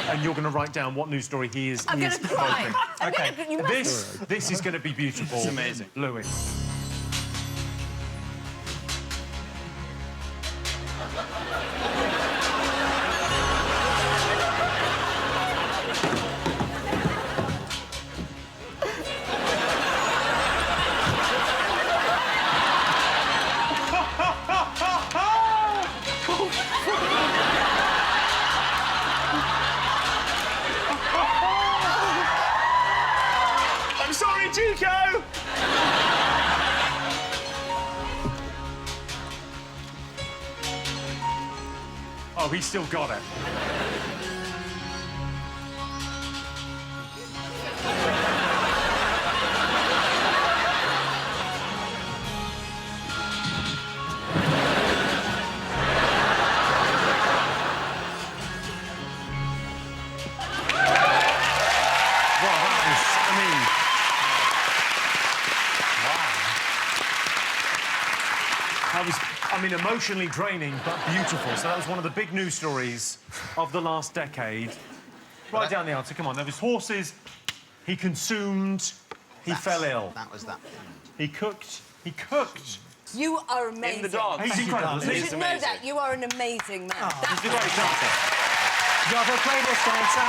And you're going to write down what news story he is I'm going to cry. Okay. You must... This is going to be beautiful. It's amazing. Louis. I'm sorry, Chico! Oh, he's still got it. That was, I mean, emotionally draining, but beautiful. So that was one of the big news stories of the last decade. Write down the answer, come on. There was horses, he consumed, he fell ill. That was that. He cooked. You are amazing. In the dance. He's incredible. You He's should know that. You are an amazing man. He's a great dancer. You have a playlist dancer.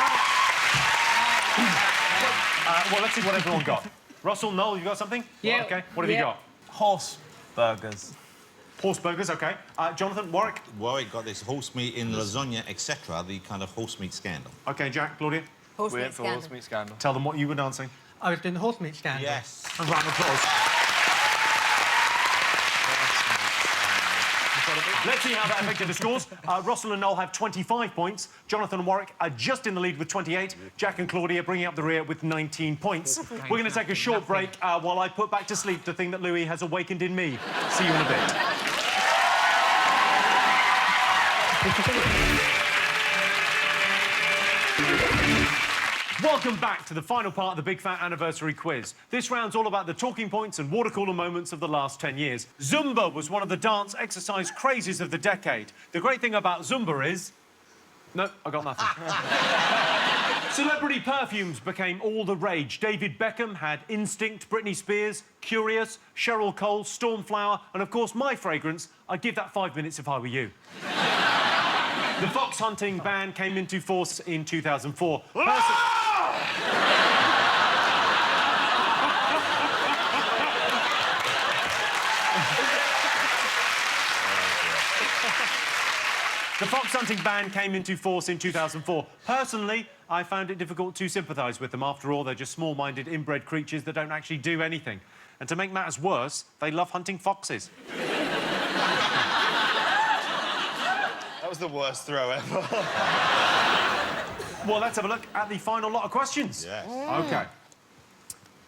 Well, let's see what everyone got. Russell, Noel, you got something? Yeah. OK, what have you got? Horse burgers. Horse burgers, OK. Jonathan, Warwick? Warwick got this horse meat in lasagna, etc., the kind of horse meat scandal. OK, Jack, Claudia? Horse We meat went for scandal. horse meat scandal. Tell them what you were dancing. I was doing the horse meat scandal. Yes. And round of applause. Let's see how that affected the scores. Russell and Noel have 25 points. Jonathan and Warwick are just in the lead with 28. Jack and Claudia bringing up the rear with 19 points. We're going to take a short break while I put back to sleep the thing that Louis has awakened in me. See you in a bit. Welcome back to the final part of the Big Fat Anniversary Quiz. This round's all about the talking points and water cooler moments of the last 10 years. Zumba was one of the dance exercise crazes of the decade. The great thing about Zumba is... No, I got nothing. Celebrity perfumes became all the rage. David Beckham had Instinct, Britney Spears, Curious, Cheryl Cole, Stormflower, and of course my fragrance. I'd give that 5 minutes if I were you. The fox hunting ban came into force in 2004. The fox hunting ban came into force in 2004. Personally, I found it difficult to sympathise with them. After all, they're just small-minded, inbred creatures that don't actually do anything. And to make matters worse, they love hunting foxes. That was the worst throw ever. Well, let's have a look at the final lot of questions. Yes. OK.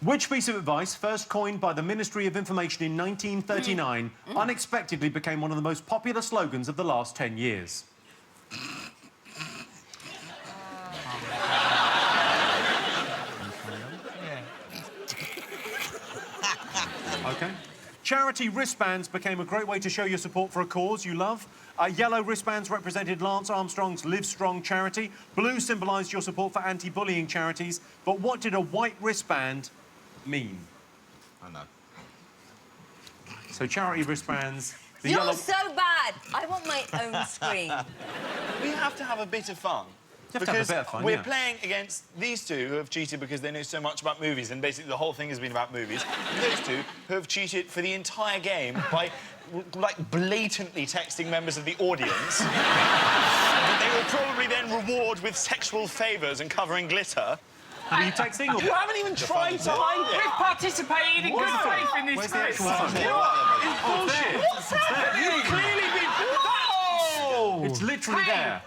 Which piece of advice, first coined by the Ministry of Information in 1939, unexpectedly became one of the most popular slogans of the last 10 years? OK. Charity wristbands became a great way to show your support for a cause you love. Yellow wristbands represented Lance Armstrong's Live Strong charity. Blue symbolised your support for anti-bullying charities. But what did a white wristband mean? I know. So charity wristbands... The You're yellow... so bad. I want my own screen. We have to have a bit of fun. You have to have a bit of fun, we're yeah. playing against these two who have cheated because they know so much about movies, and basically the whole thing has been about movies. And those two who have cheated for the entire game by, like, blatantly texting members of the audience. That they will probably then reward with sexual favours and covering glitter. Are you texting? Or... You haven't even tried to hide it. We've participated in good faith in this Where's the quiz. actual phone? You know what? It's bullshit. What's happening? You've clearly been... Oh! It's literally there.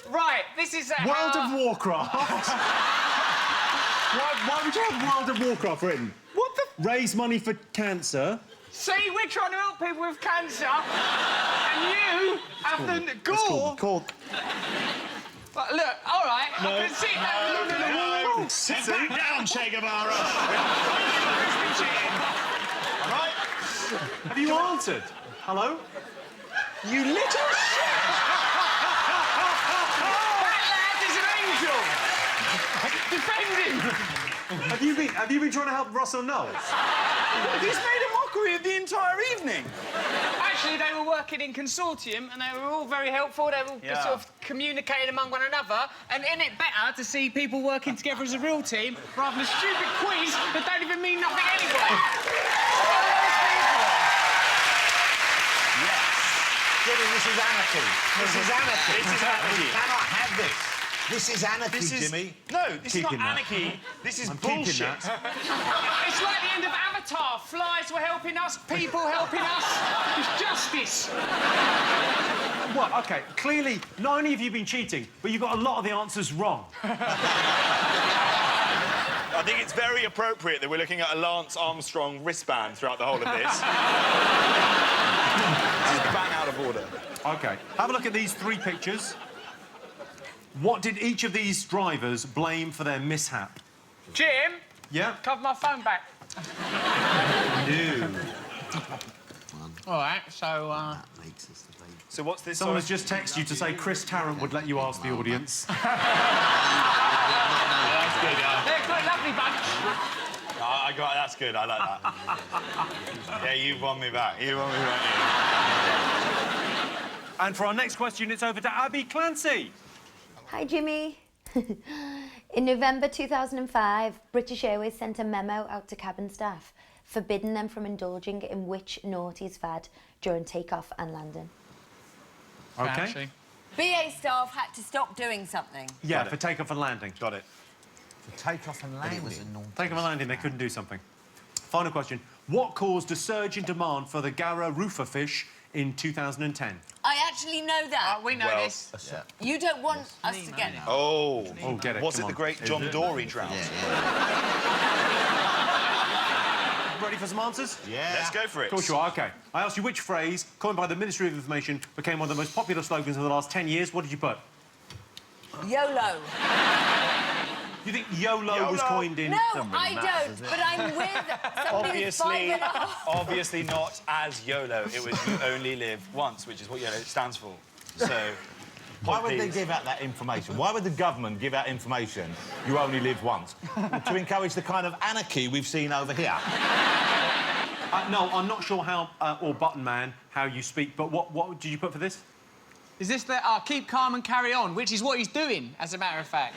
Right, this is World of Warcraft. why would you have World of Warcraft written? What the... Raise money for cancer. See, we're trying to help people with cancer, and you have the gall. Called. But look, all right, I can sit No, sit back down, Che Guevara. Have you answered? Hello? You little shit! That lad is an angel! Defend him! Have you been trying to help Russell Knowles? He's made a mockery of the entire evening. Actually, they were working in consortium and they were all very helpful. They were all sort of communicating among one another. And isn't it better to see people working together as a real team rather than a stupid quiz that don't even mean nothing anyway? Jimmy, this is anarchy. This is anarchy. This is anarchy. We cannot have this. This is anarchy, Jimmy. No, this is not anarchy. This is bullshit. It's like the end of Avatar. Flies were helping us, people helping us. It's justice. Well, OK, clearly, not only have you been cheating, but you've got a lot of the answers wrong. I think it's very appropriate that we're looking at a Lance Armstrong wristband throughout the whole of this. This is bang out of order. OK, have a look at these 3 pictures. What did each of these drivers blame for their mishap? Jim? Yeah? Cover my phone back. No. All right, so, So what's this? Someone has just texted you to say Chris Tarrant would let you ask the audience. That's good, yeah. They're quite a lovely bunch. That's good, I like that. Yeah, you've won me back. You won me back. And for our next question, it's over to Abby Clancy. Hi, Jimmy. In November 2005, British Airways sent a memo out to cabin staff forbidding them from indulging in which naughties fad during takeoff and landing. OK. BA staff had to stop doing something. Yeah, for takeoff and landing. Got it. For takeoff and landing. Takeoff and landing, they couldn't do something. Final question. What caused a surge in demand for the Gara Rufa fish in 2010? I actually know that. We know this. You don't want us to get it. Oh, get it. Was Come it on. the great John Dory drought? Ready for some answers? Yeah. Let's go for it. Of course you are, OK. I asked you which phrase, coined by the Ministry of Information, became one of the most popular slogans of the last 10 years. What did you put? YOLO. You think YOLO was coined in... No, I don't, but I'm with somebody who's 5 1/2. Obviously not as YOLO. It was you only live once, which is what YOLO stands for. So... Why would they give out that information? Why would the government give out information you only live once? To encourage the kind of anarchy we've seen over here. No, I'm not sure how, or Button Man, how you speak, but what did you put for this? Is this the keep calm and carry on, which is what he's doing, as a matter of fact?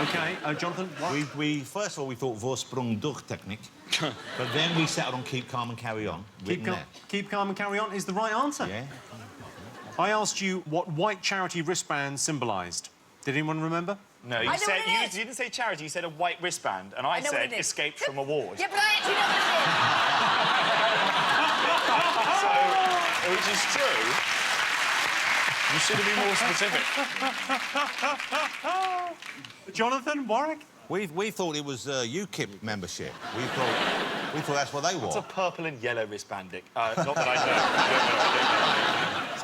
OK, Jonathan, what? We first of all, we thought Vorsprung durch technique, but then we settled on keep calm and carry on. Keep calm and carry on is the right answer. Yeah. I asked you what white charity wristbands symbolised. Did anyone remember? No, you didn't say charity, you said a white wristband, and I said escaped from a ward. Yeah, but I actually know what it is. So, which is true. You should have been more specific. Jonathan, Warwick? We thought it was UKIP membership. We thought that's what they wore. It's a purple and yellow wristband, Dick. Not that I know.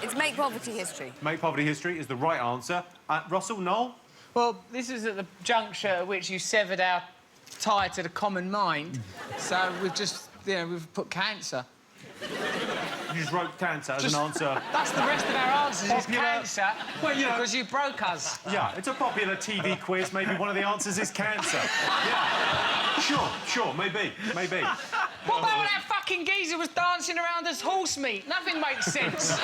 It's Make Poverty History. Make Poverty History is the right answer. Russell, Noel? Well, this is at the juncture at which you severed our tie to the common mind. So we've just, we've put cancer. You just wrote cancer as an answer. That's the rest of our answers, is cancer, well, because you broke us. Yeah, it's a popular TV quiz. Maybe one of the answers is cancer. Yeah. Sure, maybe. What about when that fucking geezer was dancing around as horse meat? Nothing makes sense.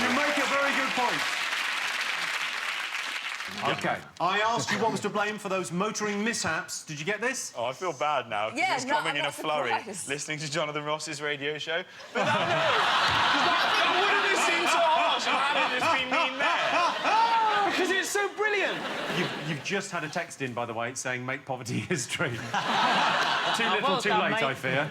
You make a very good point. OK. I asked you what was to blame for those motoring mishaps. Did you get this? Oh, I feel bad now. Yeah, it's coming in a flurry, listening to Jonathan Ross's radio show. But that wouldn't have seemed so harsh. How did this be mean there? Because it's so brilliant. You've just had a text in, by the way, saying make poverty history. Too little, well too done, late, mate. I fear.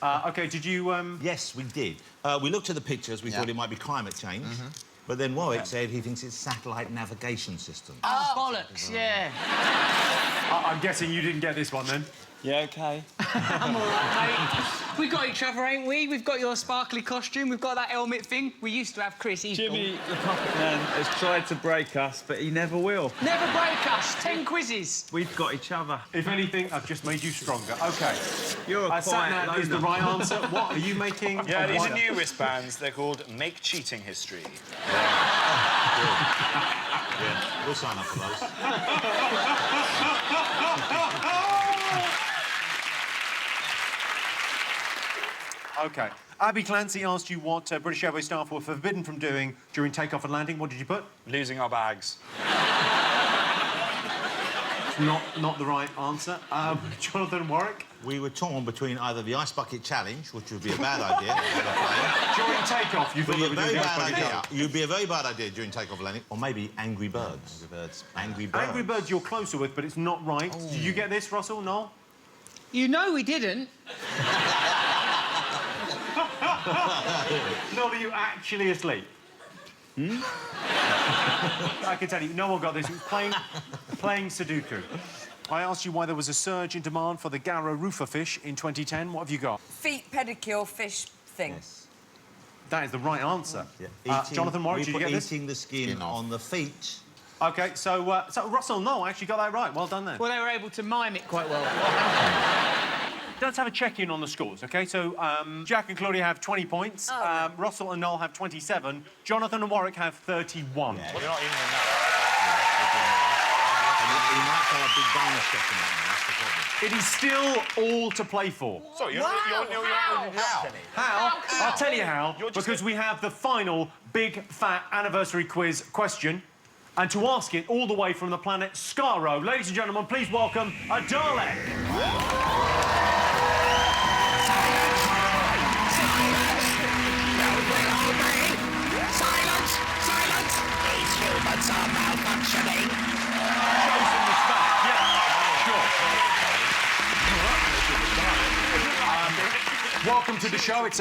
OK, did you... Yes, we did. We looked at the pictures. We thought it might be climate change. But then Warwick said he thinks it's satellite navigation system. Oh, bollocks, yeah. I'm guessing you didn't get this one, then? Yeah, OK. I'm all right, mate. We've got each other, ain't we? We've got your sparkly costume. We've got that helmet thing. We used to have Chris. He's Jimmy, gone. the puppet man, has tried to break us, but he never will. Never break us. 10 quizzes. We've got each other. If anything, I've just made you stronger. OK. You're a quiet Sat-nav is the loner. right answer. What are you making? Yeah, a these are white- new wristbands. They're called Make Cheating History. Yeah, we'll sign up for those. OK. Abby Clancy asked you what British Airways staff were forbidden from doing during takeoff and landing. What did you put? Losing our bags. Not the right answer. Jonathan Warwick? We were torn between either the Ice Bucket Challenge, which would be a bad idea, during takeoff, you thought would they be were a very doing the Ice bad Bucket idea. Challenge. You'd be a very bad idea during takeoff and landing, or maybe Angry Birds. Angry Birds. Angry Birds you're closer with, but it's not right. Did you get this, Russell? Noel? You know we didn't. Noel, are you actually asleep? I can tell you, no one got this. It was playing Sudoku. I asked you why there was a surge in demand for the Garrow roofer fish in 2010. What have you got? Feet pedicure fish thing. That is the right answer. Yeah. Jonathan Warwick, did you get this? Eating the skin on the feet. OK, so Russell, no, actually got that right. Well done, then. Well, they were able to mime it quite well. Let's have a check-in on the scores, OK? So, Jack and Claudia have 20 points. Russell and Noel have 27. Jonathan and Warwick have 31. You're not even in that. You might throw a big bonus question at me, that's the problem. It is still all to play for. Sorry, you're How? I'll tell you how. Because we have the final big, fat anniversary quiz question. And to ask it all the way from the planet Skaro, ladies and gentlemen, please welcome a Dalek. Silence! Silence! These humans are malfunctioning. Welcome to the show. It's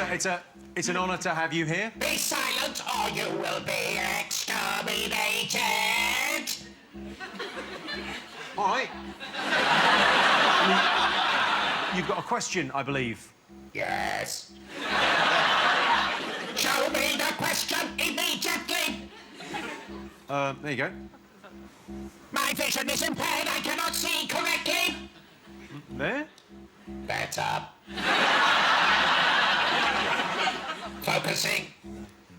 an honour to have you here. Be silent or you will be exterminated. All right. You've got a question, I believe. Yes. Show me the question immediately. There you go. My vision is impaired. I cannot see correctly. There. Better. Focusing.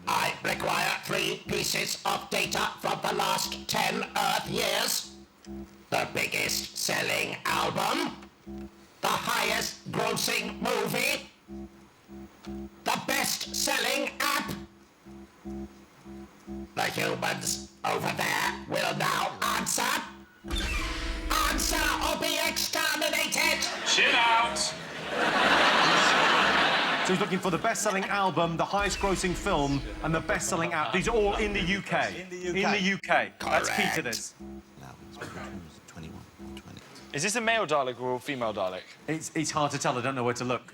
I require 3 pieces of data from the last 10 Earth years. The biggest selling album. The highest grossing movie. The best selling app. The humans over there will now answer. Answer or be exterminated. Shit out. So he's looking for the best-selling album, the highest-grossing film, and the best-selling app. These are all in the UK. In the UK. In the UK. That's key to this. Is this a male Dalek or a female Dalek? It's hard to tell. I don't know where to look.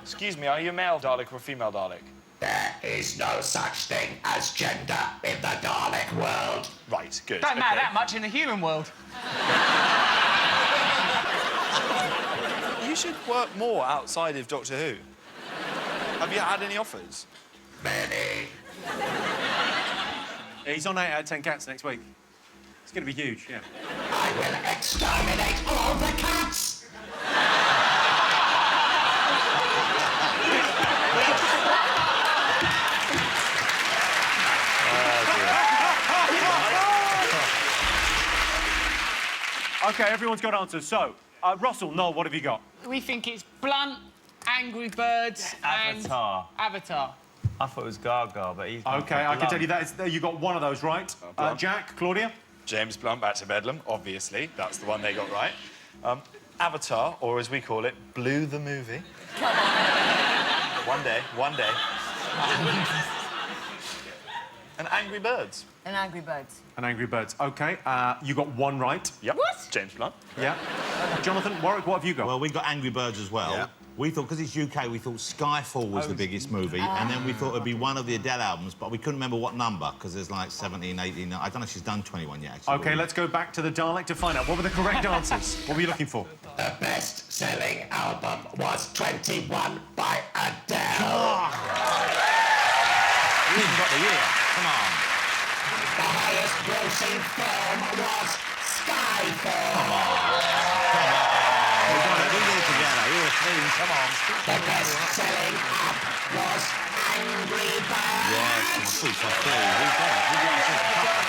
Excuse me, are you a male Dalek or a female Dalek? There is no such thing as gender in the Dalek world. Right, good. Don't matter that much in the human world. You should work more outside of Doctor Who. Have you had any offers? Many. He's on 8 out of 10 cats next week. It's going to be huge, yeah. I will exterminate all the cats. OK, everyone's got answers. So, Russell, Noel, what have you got? We think it's Blunt, Angry Birds, and Avatar. Avatar. I thought it was Gaga, but he's... OK, I can tell you that you got one of those right. Jack, Claudia? James Blunt, Back to Bedlam, obviously. That's the one they got right. Avatar, or as we call it, Blue the Movie. One day. And Angry Birds. And Angry Birds. And Angry Birds. OK, you got one right. Yep. What? James Blunt. Yeah. Jonathan, Warwick, what have you got? Well, we got Angry Birds as well. We thought, because it's UK, we thought Skyfall was the biggest movie, and then we thought it'd be one of the Adele albums, but we couldn't remember what number, because there's like 17, 18... I don't know if she's done 21 yet, actually. OK, let's go back to the Dalek to find out. What were the correct answers? What were you looking for? The best-selling album was 21 by Adele. You even got the year. Come on. The highest-grossing film was Skyfall. Come on. We've done it. We did it together. You're a team. Come on. The best-selling app was Angry Birds. Yes, we've got it. We've got it.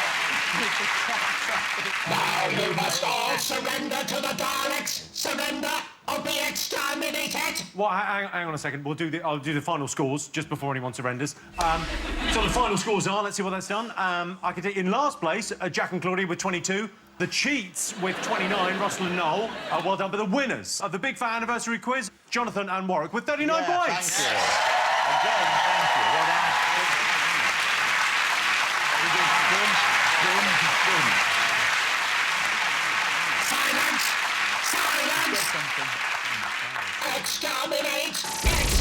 Now you must all surrender to the Daleks. Surrender or be exterminated. Well, hang on a second. I'll do the final scores just before anyone surrenders. So the final scores are, let's see what that's done. I can take in last place, Jack and Claudia with 22. The Cheats with 29, Russell and Noel. Well done. But the winners of the Big Fat Anniversary Quiz, Jonathan and Warwick with 39 points. Thank you. Again, thank you. Well done. Silence! Silence! Exterminate!